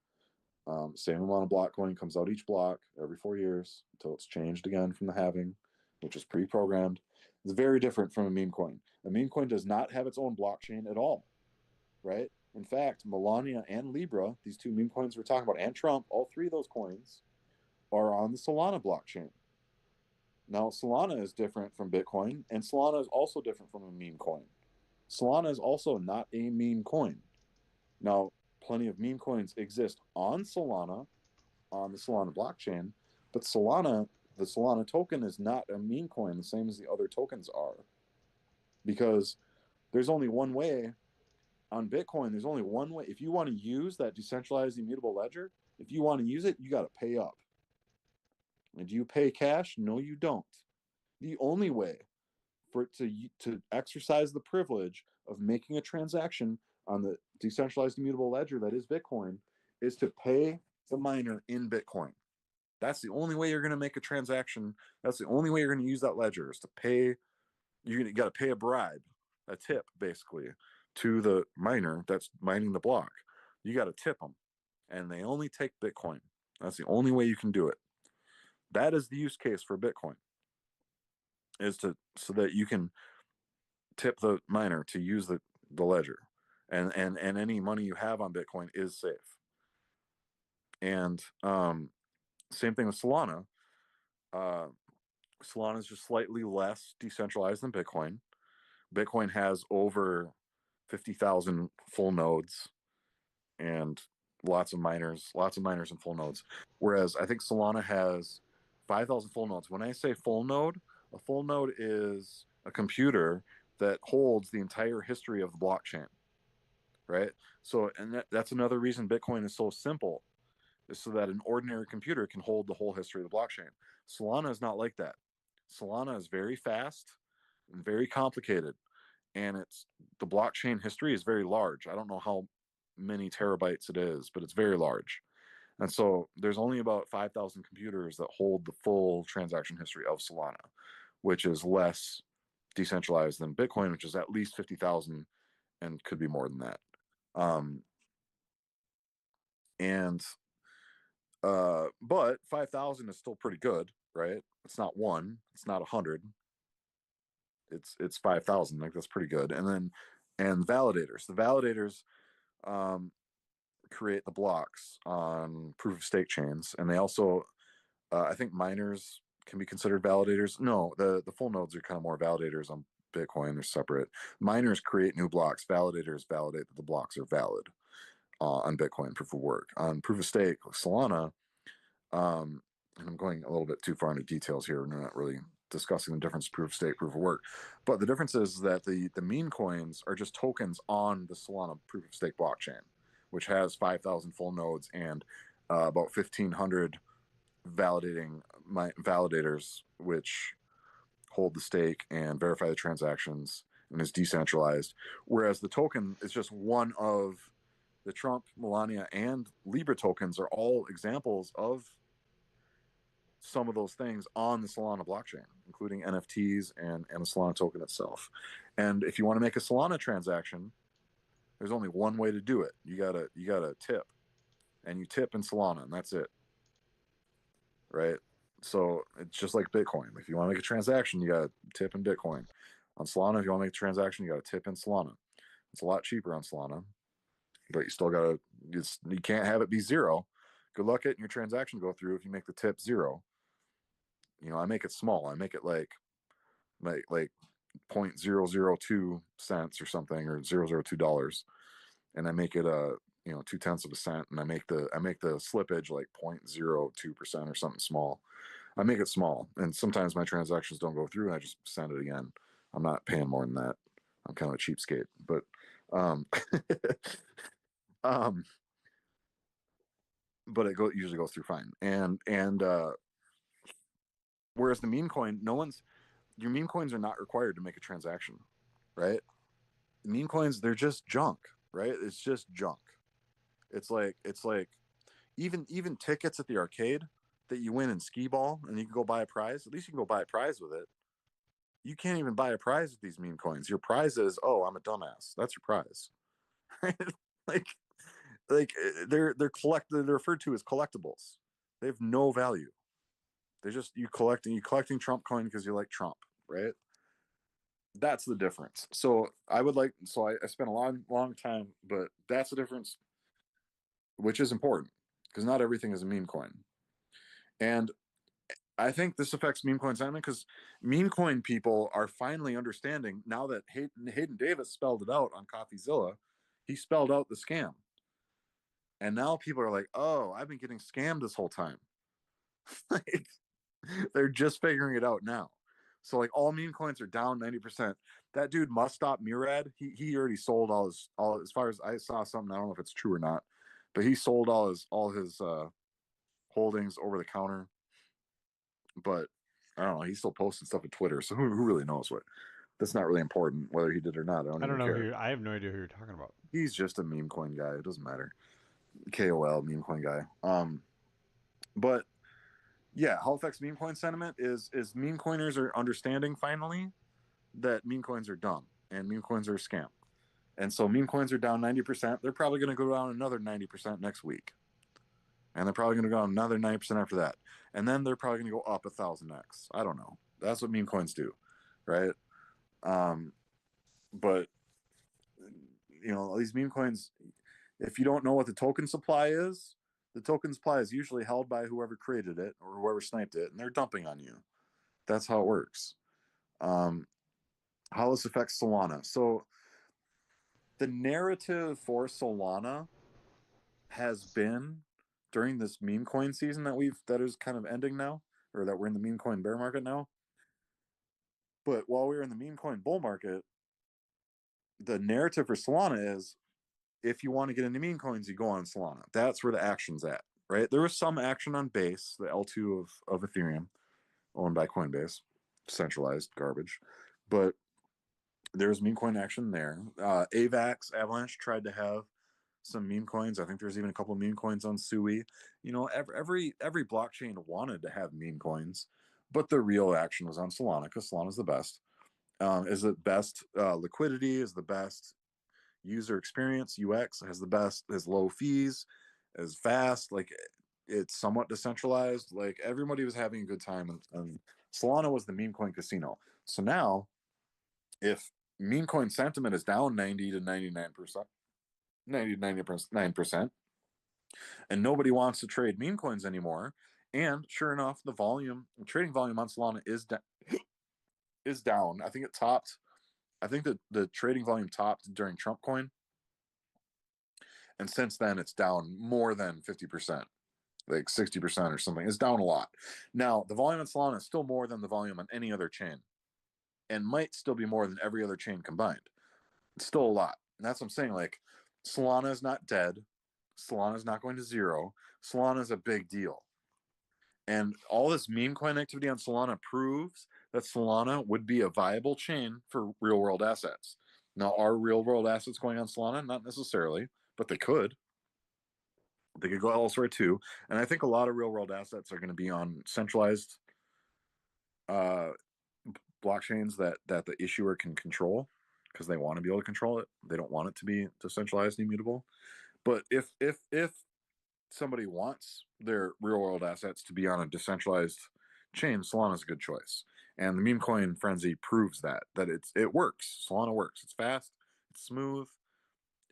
Same amount of block coin comes out each block every 4 years until it's changed again from the halving, which is pre-programmed. It's very different from a meme coin. A meme coin does not have its own blockchain at all, right? In fact, Melania and Libra, these two meme coins we're talking about, and Trump, all three of those coins are on the Solana blockchain. Now, Solana is different from Bitcoin, and Solana is also different from a meme coin. Solana is also not a meme coin. Now, plenty of meme coins exist on Solana, on the Solana blockchain, but the Solana token is not a meme coin the same as the other tokens are, because there's only one way on Bitcoin. There's only one way. If you want to use that decentralized immutable ledger, if you want to use it, you got to pay up. And do you pay cash? No, you don't. The only way for it to exercise the privilege of making a transaction on the decentralized immutable ledger that is Bitcoin is to pay the miner in Bitcoin. That's the only way you're going to make a transaction. That's the only way you're going to use that ledger is to pay. You got to pay a bribe, a tip, basically, to the miner that's mining the block. You got to tip them, and they only take Bitcoin. That's the only way you can do it. That is the use case for Bitcoin, is to so that you can tip the miner to use the ledger, and any money you have on Bitcoin is safe. And same thing with Solana. Uh, Solana is just slightly less decentralized than Bitcoin. Bitcoin has over 50,000 full nodes and lots of miners and full nodes. Whereas I think Solana has 5,000 full nodes. When I say full node, a full node is a computer that holds the entire history of the blockchain, right? So, and that's another reason Bitcoin is so simple, is so that an ordinary computer can hold the whole history of the blockchain. Solana is not like that. Solana is very fast and very complicated, and it's the blockchain history is very large. I don't know how many terabytes it is, but it's very large. And so there's only about 5,000 computers that hold the full transaction history of Solana, which is less decentralized than Bitcoin, which is at least 50,000 and could be more than that. Um, and but 5,000 is still pretty good, right? It's not one, it's not 100, it's 5,000. Like that's pretty good. And then and the validators um, create the blocks on proof of stake chains, and they also I think miners can be considered validators. No, the full nodes are kind of more validators on Bitcoin. They're separate. Miners create new blocks. Validators validate that the blocks are valid on Bitcoin proof of work. On proof of stake, Solana, um, and I'm going a little bit too far into details here. We're not really discussing the difference proof of stake, proof of work. But the difference is that the meme coins are just tokens on the Solana proof of stake blockchain, which has 5,000 full nodes and about 1,500 validators, which hold the stake and verify the transactions and is decentralized. Whereas the token is just one of the Trump, Melania, and Libra tokens are all examples of some of those things on the Solana blockchain, including NFTs and the Solana token itself. And if you want to make a Solana transaction, there's only one way to do it. You gotta tip, and you tip in Solana, and that's it, right? So it's just like Bitcoin. If you want to make a transaction, you gotta tip in Bitcoin. On Solana, if you want to make a transaction, you gotta tip in Solana. It's a lot cheaper on Solana, but you still gotta. You can't have it be zero. Good luck getting your transaction go through if you make the tip zero. I make it small. I make it like 0.002 cents or something, or $0.002, and I make it a 2/10 of a cent, and I make the slippage like 0.02% or something small. I make it small, and sometimes my transactions don't go through, and I just send it again. I'm not paying more than that. I'm kind of a cheapskate, but um, um, but usually goes through fine. And whereas the meme coin, no one's your meme coins are not required to make a transaction, right? Meme coins, they're just junk, right? It's just junk. It's like even tickets at the arcade that you win in skee ball and you can go buy a prize. At least you can go buy a prize with it. You can't even buy a prize with these meme coins. Your prize is, oh, I'm a dumbass. That's your prize. Right? like they're referred to as collectibles. They have no value. They just you collecting Trump coin because you like Trump, right? That's the difference. So I spent a long time, but that's the difference, which is important because not everything is a meme coin. And I think this affects meme coin sentiment because meme coin people are finally understanding now that Hayden Davis spelled it out on CoffeeZilla. He spelled out the scam, and now people are like, "Oh, I've been getting scammed this whole time." Like, they're just figuring it out now. So like all meme coins are down 90%. That dude must stop Murad. He already sold all as far as I saw something. I don't know if it's true or not, but he sold all his holdings over the counter. But I don't know. He's still posting stuff at Twitter, so who really knows what? That's not really important whether he did or not. I don't I don't even know care. who. I have no idea who you're talking about. He's just a meme coin guy. It doesn't matter. KOL meme coin guy. But Yeah, how it affects meme coin sentiment is meme coiners are understanding finally that meme coins are dumb and meme coins are a scam. And so meme coins are down 90%. They're probably going to go down another 90% next week. And they're probably going to go down another 90% after that. And then they're probably going to go up 1,000x. I don't know. That's what meme coins do, right? Um, but, these meme coins, if you don't know what the token supply is, the token supply is usually held by whoever created it or whoever sniped it, and they're dumping on you. That's how it works. Um, how this affects Solana. So the narrative for Solana has been during this meme coin season that is kind of ending now, or that we're in the meme coin bear market now. But while we were in the meme coin bull market, the narrative for Solana is if you want to get into meme coins, you go on Solana. That's where the action's at, right? There was some action on Base, the L2 of Ethereum, owned by Coinbase, centralized garbage. But there's meme coin action there. AVAX, Avalanche tried to have some meme coins. I think there's even a couple of meme coins on Sui. Every blockchain wanted to have meme coins, but the real action was on Solana because Solana is the best. Is the best liquidity, is the best user experience, UX, has the best, has low fees, is fast. Like it's somewhat decentralized. Like everybody was having a good time, and Solana was the meme coin casino. So now, if meme coin sentiment is down 90 to 99%, 90 to 99%, and nobody wants to trade meme coins anymore. And sure enough, the trading volume on Solana is down. I think it topped. I think that the trading volume topped during Trump coin, and since then it's down more than 50%, like 60% or something. It's down a lot. Now the volume on Solana is still more than the volume on any other chain, and might still be more than every other chain combined. It's still a lot. And that's what I'm saying. Like Solana is not dead. Solana is not going to zero. Solana is a big deal. And all this meme coin activity on Solana proves that Solana would be a viable chain for real world assets. Now, are real world assets going on Solana? Not necessarily, but they could. They could go elsewhere too. And I think a lot of real world assets are going to be on centralized uh, blockchains that the issuer can control because they want to be able to control it. They don't want it to be decentralized, immutable. But if somebody wants their real world assets to be on a decentralized chain, Solana is a good choice. And the meme coin frenzy proves that it works. Solana works. It's fast. It's smooth.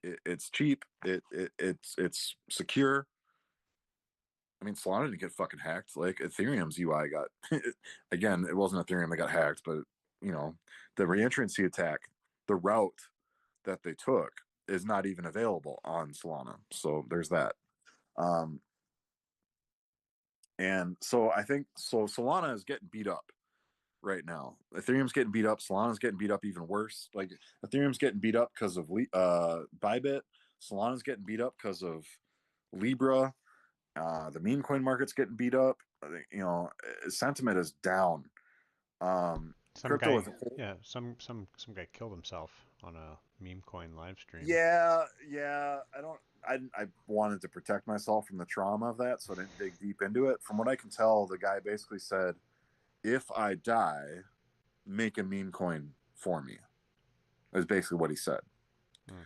It's cheap. It's secure. I mean, Solana didn't get fucking hacked. Like Ethereum's UI got again. It wasn't Ethereum that got hacked, but the reentrancy attack, the route that they took is not even available on Solana. So there's that. Um, And so I think Solana is getting beat up right now. Ethereum's getting beat up. Solana's getting beat up even worse. Like Ethereum's getting beat up because of Bybit. Solana's getting beat up because of Libra. The meme coin market's getting beat up. Sentiment is down. Some Crypto guy, as a whole. yeah, some guy killed himself on a meme coin live stream. Yeah, yeah. I wanted to protect myself from the trauma of that, so I didn't dig deep into it. From what I can tell, the guy basically said, "If I die, make a meme coin for me," is basically what he said. Hmm.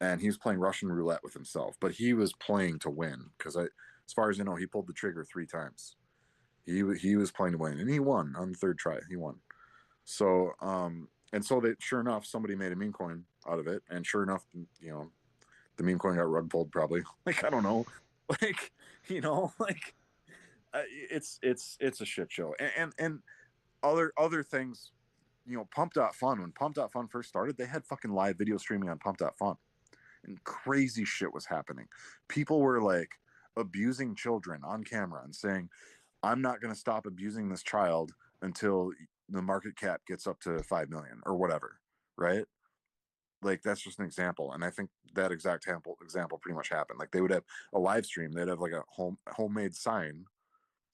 And he was playing Russian roulette with himself, but he was playing to win because as far as I know, he pulled the trigger 3 times. He was playing to win, and he won on the third try. He won. So and so that sure enough, somebody made a meme coin out of it, and sure enough, the meme coin got rug pulled probably. Like I don't know, like like it's a shit show, and other things. Pump.fun, when Pump.fun first started, they had fucking live video streaming on Pump.fun, and crazy shit was happening. People were like abusing children on camera and saying, I'm not going to stop abusing this child until the market cap gets up to 5 million or whatever, right? Like that's just an example, and I think that exact example pretty much happened. Like they would have a live stream, they'd have like a homemade sign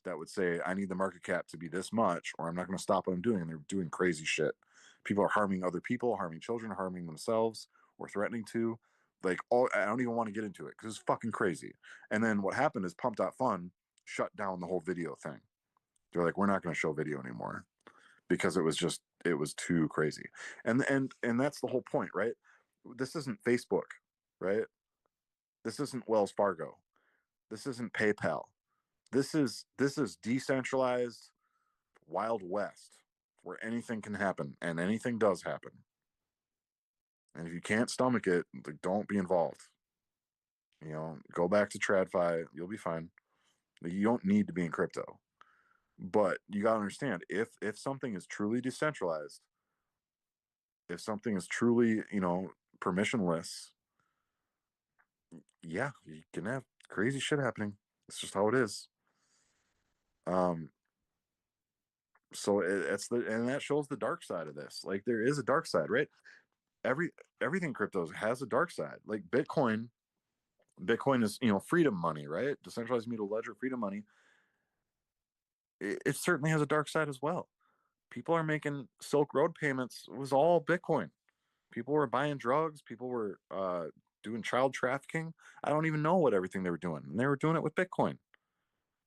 that would say, I need the market cap to be this much, or I'm not going to stop what I'm doing. And they're doing crazy shit. People are harming other people, harming children, harming themselves, or threatening to. Like, I don't even want to get into it because it's fucking crazy. And then what happened is Pump.Fun shut down the whole video thing. They're like, we're not going to show video anymore because it was too crazy. And that's the whole point, right? This isn't Facebook, right? This isn't Wells Fargo. This isn't PayPal. This is decentralized Wild West where anything can happen and anything does happen. And if you can't stomach it, don't be involved. Go back to TradFi. You'll be fine. You don't need to be in crypto, but you got to understand if something is truly decentralized, if something is truly permissionless, yeah, you can have crazy shit happening. It's just how it is. Um, so it's and that shows the dark side of this. Like there is a dark side, right? Every everything cryptos has a dark side. Like Bitcoin is freedom money, right? Decentralized mutual ledger freedom money. It certainly has a dark side as well. People are making Silk Road payments. It was all Bitcoin. People were buying drugs. People were doing child trafficking. I don't even know what everything they were doing. And they were doing it with Bitcoin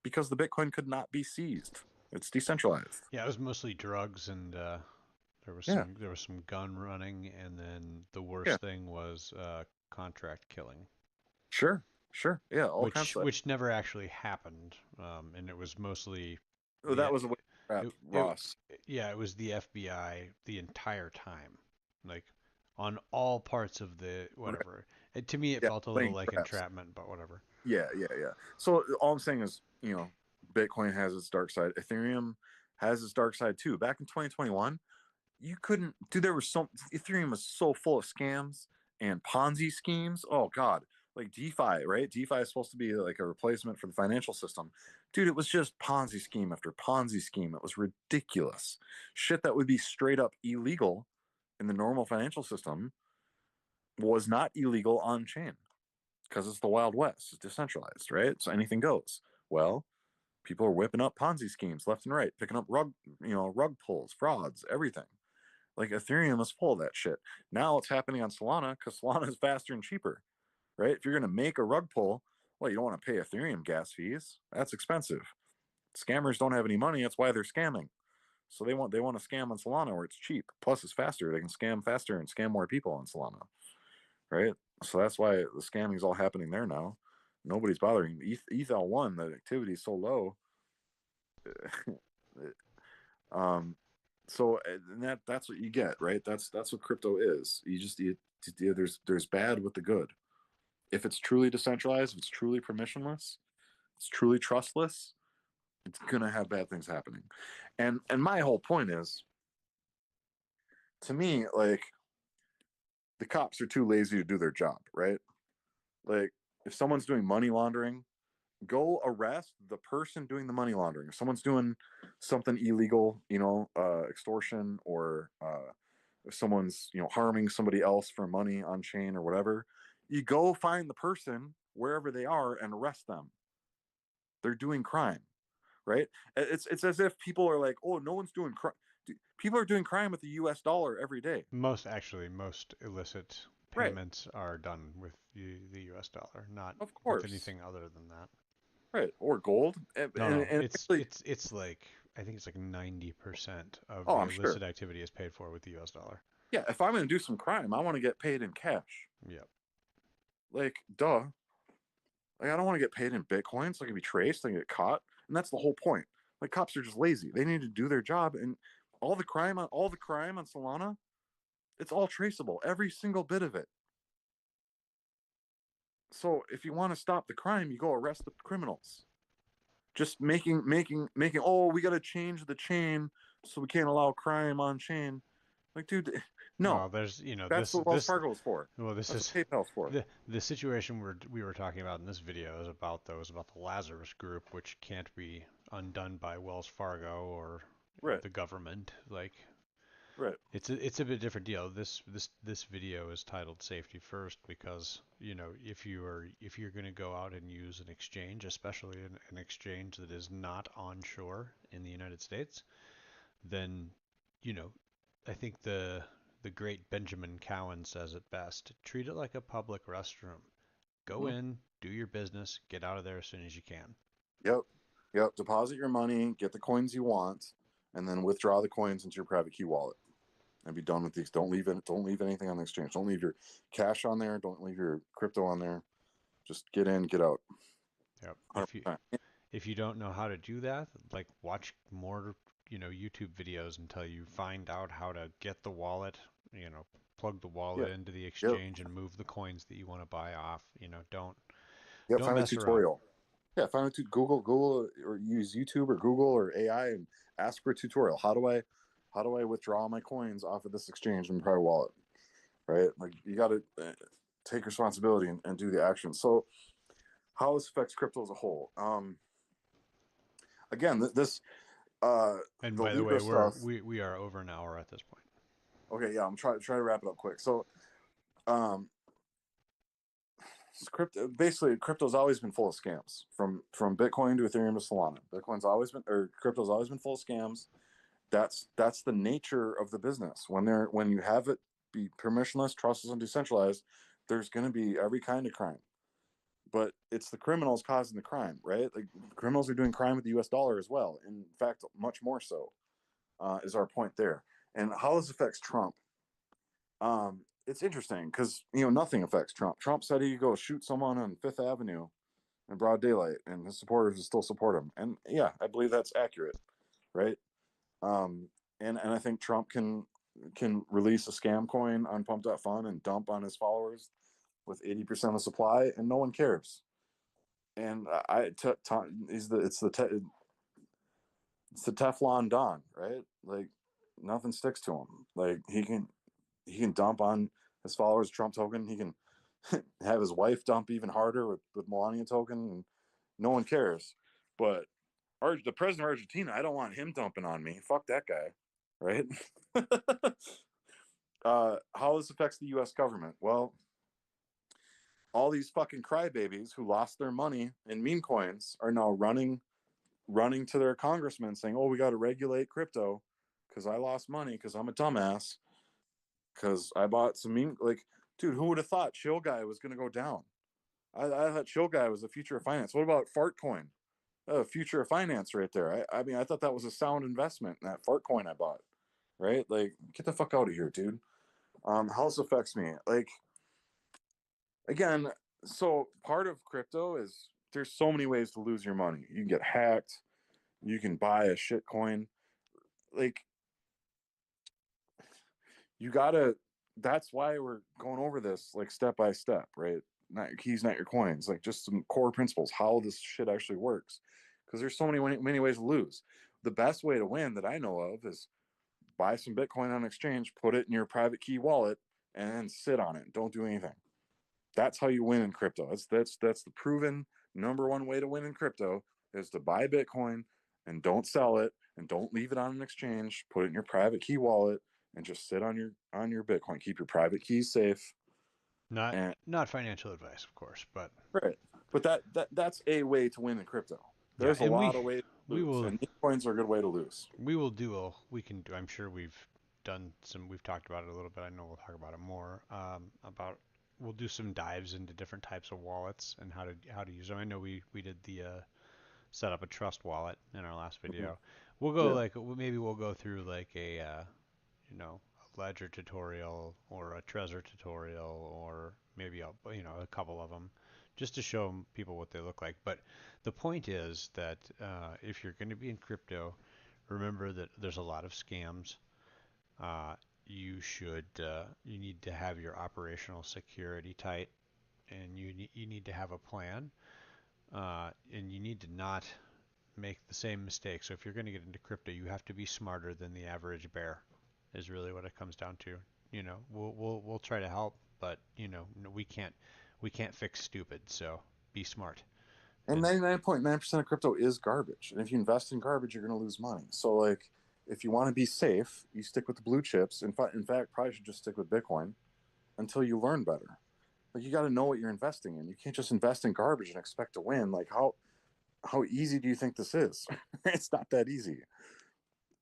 because the Bitcoin could not be seized. It's decentralized. Yeah, it was mostly drugs, and Yeah, there was some gun running, and then the yeah, worst thing was contract killing, sure, sure. Yeah, all kinds of. which never actually happened, and it was mostly Oh, the that was a way to trap it Ross. yeah, it was the FBI the entire time, like on all parts of the Right. whatever. To me, it Yeah, felt a little laying like traps. entrapment, but whatever. Yeah, yeah, yeah. So all I'm saying is, Bitcoin has its dark side. Ethereum has its dark side too. Back in 2021, you couldn't, dude. There was Ethereum was so full of scams and Ponzi schemes. Oh God, like DeFi, right? DeFi is supposed to be like a replacement for the financial system. Dude, it was just Ponzi scheme after Ponzi scheme. It was ridiculous. Shit that would be straight up illegal in the normal financial system was not illegal on chain because it's the Wild West. It's decentralized, right? So anything goes. Well, people are whipping up Ponzi schemes left and right, picking up rug pulls, frauds, everything. Like Ethereum is full of that shit. Now it's happening on Solana because Solana is faster and cheaper, right? If you're going to make a rug pull, well, you don't want to pay Ethereum gas fees. That's expensive. Scammers don't have any money. That's why they're scamming. So they want to scam on Solana where it's cheap. Plus, it's faster. They can scam faster and scam more people on Solana, right? So that's why the scamming is all happening there now. Nobody's bothering. ETH1, the activity is so low. um, so and that's what you get, right? That's what crypto is. There's bad with the good. If it's truly decentralized, if it's truly permissionless, it's truly trustless, it's gonna have bad things happening. And my whole point is, to me, like the cops are too lazy to do their job, right? Like if someone's doing money laundering, go arrest the person doing the money laundering. If someone's doing something illegal, extortion, or if someone's harming somebody else for money on chain or whatever, you go find the person wherever they are and arrest them. They're doing crime, right? It's as if people are like, oh, no one's doing crime. People are doing crime with the U.S. dollar every day. Most illicit Right. payments are done with the U.S. dollar, not Of with course. anything other than that. Right. Or gold. No, no, And actually, it's like I think it's like 90% of oh, the I'm sure. illicit activity is paid for with the U.S. dollar. Yeah. If I'm going to do some crime, I want to get paid in cash. Yep. Like, duh. Like, I don't want to get paid in Bitcoin so I can be traced and get caught. And that's the whole point. Like, cops are just lazy. They need to do their job. And all the crime on Solana, it's all traceable. Every single bit of it. So if you want to stop the crime, you go arrest the criminals. Just making. Oh, we got to change the chain so we can't allow crime on chain. Like, dude, no. Well, there's you know That's what Wells Fargo is for. this That's what is PayPal's for. the situation we were talking about in this video is about the Lazarus Group, which can't be undone by Wells Fargo or Right. the government. Like Right. it's a bit different deal. This video is titled Safety First because if you're going to go out and use an exchange, especially an exchange that is not onshore in the United States, then you know I think the great Benjamin Cowan says it best. Treat it like a public restroom. Go Mm-hmm. in, do your business, get out of there as soon as you can. Yep. Yep. Deposit your money, get the coins you want, and then withdraw the coins into your private key wallet and be done with these. Don't leave it. Don't leave anything on the exchange. Don't leave your cash on there. Don't leave your crypto on there. Just get in, get out. Yep. If you 100%. if you don't know how to do that, like watch more, YouTube videos until you find out how to get the wallet, plug the Yeah. wallet into the Yep. exchange and move the coins that you want to buy off. Don't Yep. don't Find a mess around. tutorial. Yeah. Find a Google or use YouTube or Google or AI and ask for a tutorial. How do I withdraw my coins off of this exchange in my private wallet? Right. Like you got to take responsibility and do the action. So how this affects crypto as a whole. Again, this And the by the Libra way, we're stuff. we are over an hour at this point. Okay, yeah, I'm try to wrap it up quick. So, um, crypto's always been full of scams from Bitcoin to Ethereum to Solana. Crypto's always been full of scams. That's the nature of the business. When you have it be permissionless, trustless, and decentralized, there's going to be every kind of crime. But it's the criminals causing the crime, right? Like criminals are doing crime with the U.S. dollar as well. In fact, much more so is our point there. And how this affects Trump. It's interesting because nothing affects Trump. Trump said he could go shoot someone on Fifth Avenue in broad daylight, and his supporters would still support him. And yeah, I believe that's accurate, right? Um, and I think Trump can release a scam coin on Pump.Fun and dump on his followers with 80% of the supply, and no one cares. And it's the Teflon Don, right? Like nothing sticks to him. Like he can dump on his followers Trump token. He can have his wife dump even harder with Melania token, and no one cares. But the president of Argentina, I don't want him dumping on me. Fuck that guy, right? How this affects the U.S. government? Well, all these fucking crybabies who lost their money in meme coins are now running to their congressman saying, "Oh, we got to regulate crypto because I lost money because I'm a dumbass because I bought some meme." Like, dude, who would have thought Chill Guy was going to go down? I thought Chill Guy was the future of finance. What about Fart Coin? Future of finance right there. I mean, I thought that was a sound investment in that Fart Coin I bought. Right? Like, get the fuck out of here, dude. How this affects me? Like, again, so part of crypto is there's so many ways to lose your money. You can get hacked. You can buy a shit coin. Like, you gotta. That's why we're going over this like step by step, right? Not your keys, not your coins. Like just some core principles, how this shit actually works. Because there's so many ways to lose. The best way to win that I know of is buy some Bitcoin on exchange, put it in your private key wallet, and then sit on it. Don't do anything. That's how you win in crypto. That's the proven number one way to win in crypto is to buy Bitcoin and don't sell it and don't leave it on an exchange. Put it in your private key wallet and just sit on your Bitcoin. Keep your private keys safe. Not And not financial advice, of course, but right, but that's a way to win in crypto. yeah, There's a and lot of ways to we lose, will and Bitcoins are a good way to lose. we can do. I'm sure we've talked about it a little bit. I know we'll talk about it more. About we'll do some dives into different types of wallets and how to use them. I know we did the set up a trust wallet in our last Mhm. video. We'll go Yeah, like maybe we'll go through like a ledger tutorial or a Trezor tutorial or maybe a couple of them just to show people what they look like. But the point is that if you're going to be in crypto, remember that there's a lot of scams. Uh, you need to have your operational security tight, and you need to have a plan, and you need to not make the same mistake. So if you're going to get into crypto, you have to be smarter than the average bear, is really what it comes down to. We'll try to help, but we can't fix stupid. So be smart. and And 99.9% of crypto is garbage. And if you invest in garbage, you're going to lose money. So like, if you want to be safe, you stick with the blue chips. In fact, probably should just stick with Bitcoin until you learn better. Like you got to know what you're investing in. You can't just invest in garbage and expect to win. Like how easy do you think this is? It's not that easy.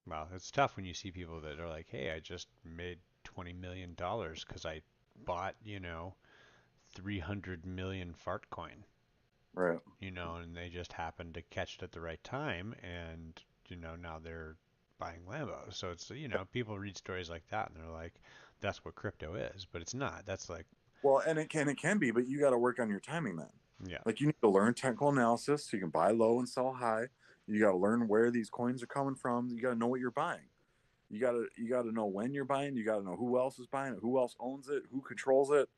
well, it's tough when you see people that are like, "Hey, I just made $20 million because I bought 300 million fart coin." Right. And they just happened to catch it at the right time, and now they're buying Lambos. So it's people read stories like that and they're like, that's what crypto is, but it's not. That's like, Well, and it can be, but you got to work on your timing then. yeah. Like you need to learn technical analysis so you can buy low and sell high. You got to learn where these coins are coming from. You got to know what you're buying. You got to know when you're buying. You got to know who else is buying it, who else owns it, who controls it.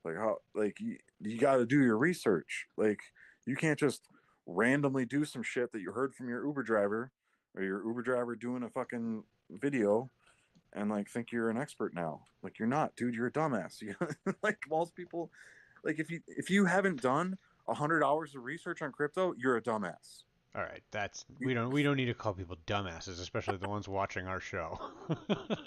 Like how like you got to do your research. Like you can't just randomly do some shit that you heard from your Uber driver or your Uber driver doing a fucking video and like think you're an expert now. Like you're not, dude. You're a dumbass. Like most people, like if you haven't done 100 hours of research on crypto, you're a dumbass. All right, that's You, we don't need to call people dumbasses, especially the ones watching our show.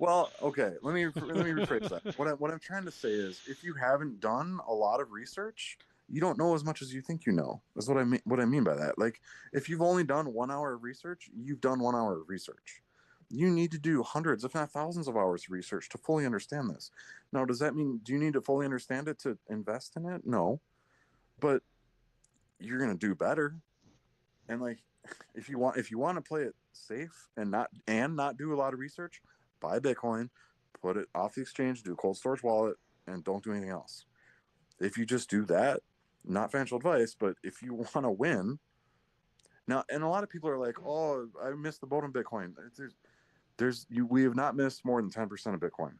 well, okay. Let me rephrase that. What I'm trying to say is, if you haven't done a lot of research, you don't know as much as you think you know. That's what I mean. What I mean by that, like, if you've only done 1 hour of research, you've done 1 hour of research. You need to do hundreds, if not thousands, of hours of research to fully understand this. Now, does that mean do you need to fully understand it to invest in it? No, but you're gonna do better. And like, if you want to play it safe and not do a lot of research, buy Bitcoin, put it off the exchange, do a cold storage wallet, and don't do anything else. If you just do that, not financial advice, but if you want to win now, and a lot of people are like, "Oh, I missed the boat on Bitcoin." We have not missed more than 10% of Bitcoin.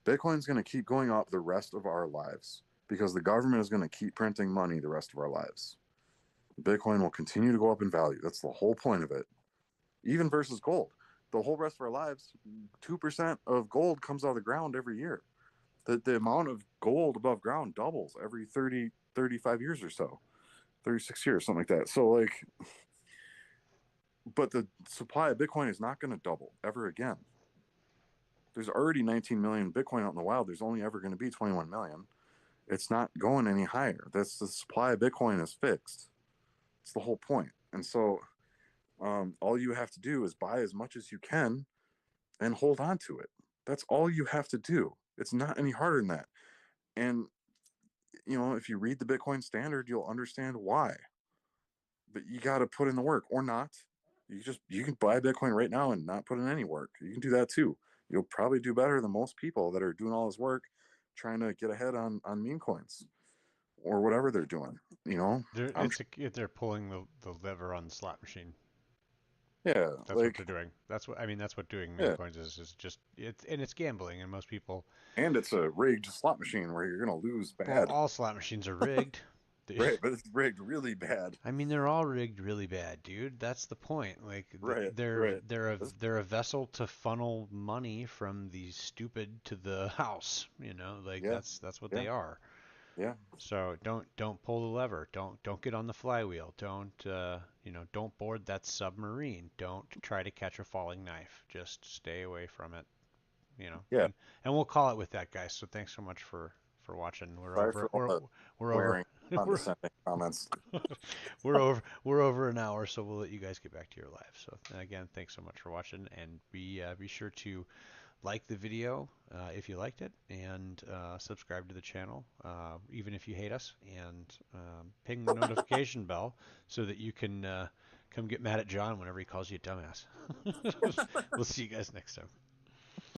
Bitcoin's going to keep going up the rest of our lives because the government is going to keep printing money the rest of our lives. Bitcoin will continue to go up in value. That's the whole point of it. Even versus gold. The whole rest of our lives, 2% of gold comes out of the ground every year. The amount of gold above ground doubles every 30, 35 years or so, 36 years, something like that. So, like, but the supply of Bitcoin is not going to double ever again. There's already 19 million Bitcoin out in the wild. There's only ever going to be 21 million. It's not going any higher. That's the supply of Bitcoin is fixed. It's the whole point. And so, all you have to do is buy as much as you can and hold on to it. That's all you have to do. It's not any harder than that. And if you read the Bitcoin standard, you'll understand why. But you got to put in the work or not. You can buy Bitcoin right now and not put in any work. You can do that too. You'll probably do better than most people that are doing all this work trying to get ahead on meme coins or whatever they're doing. You know, they're I'm they're pulling the lever on the slot machine. yeah, That's what like they're doing. That's what doing meme yeah, coins is just it's gambling, and most people, and it's a rigged slot machine where you're gonna lose well, bad. all slot machines are rigged. Right, but it's rigged really bad. I mean, they're all rigged really bad, dude. That's the point. Like, Right, they're right. they're a That's- they're a vessel to funnel money from the stupid to the house. Like yeah, that's what yeah, they are. yeah, So don't pull the lever. Don't get on the flywheel. Don't board that submarine. Don't try to catch a falling knife. Just stay away from it. You know, yeah. and and we'll call it with that, guys. So thanks so much for watching. We're Sorry over. for all the We're over. swearing, We're condescending comments. we're over an hour, so we'll let you guys get back to your lives. So again, thanks so much for watching, and be sure to like the video if you liked it, and subscribe to the channel even if you hate us, and ping the notification bell so that you can come get mad at John whenever he calls you a dumbass. We'll see you guys next time.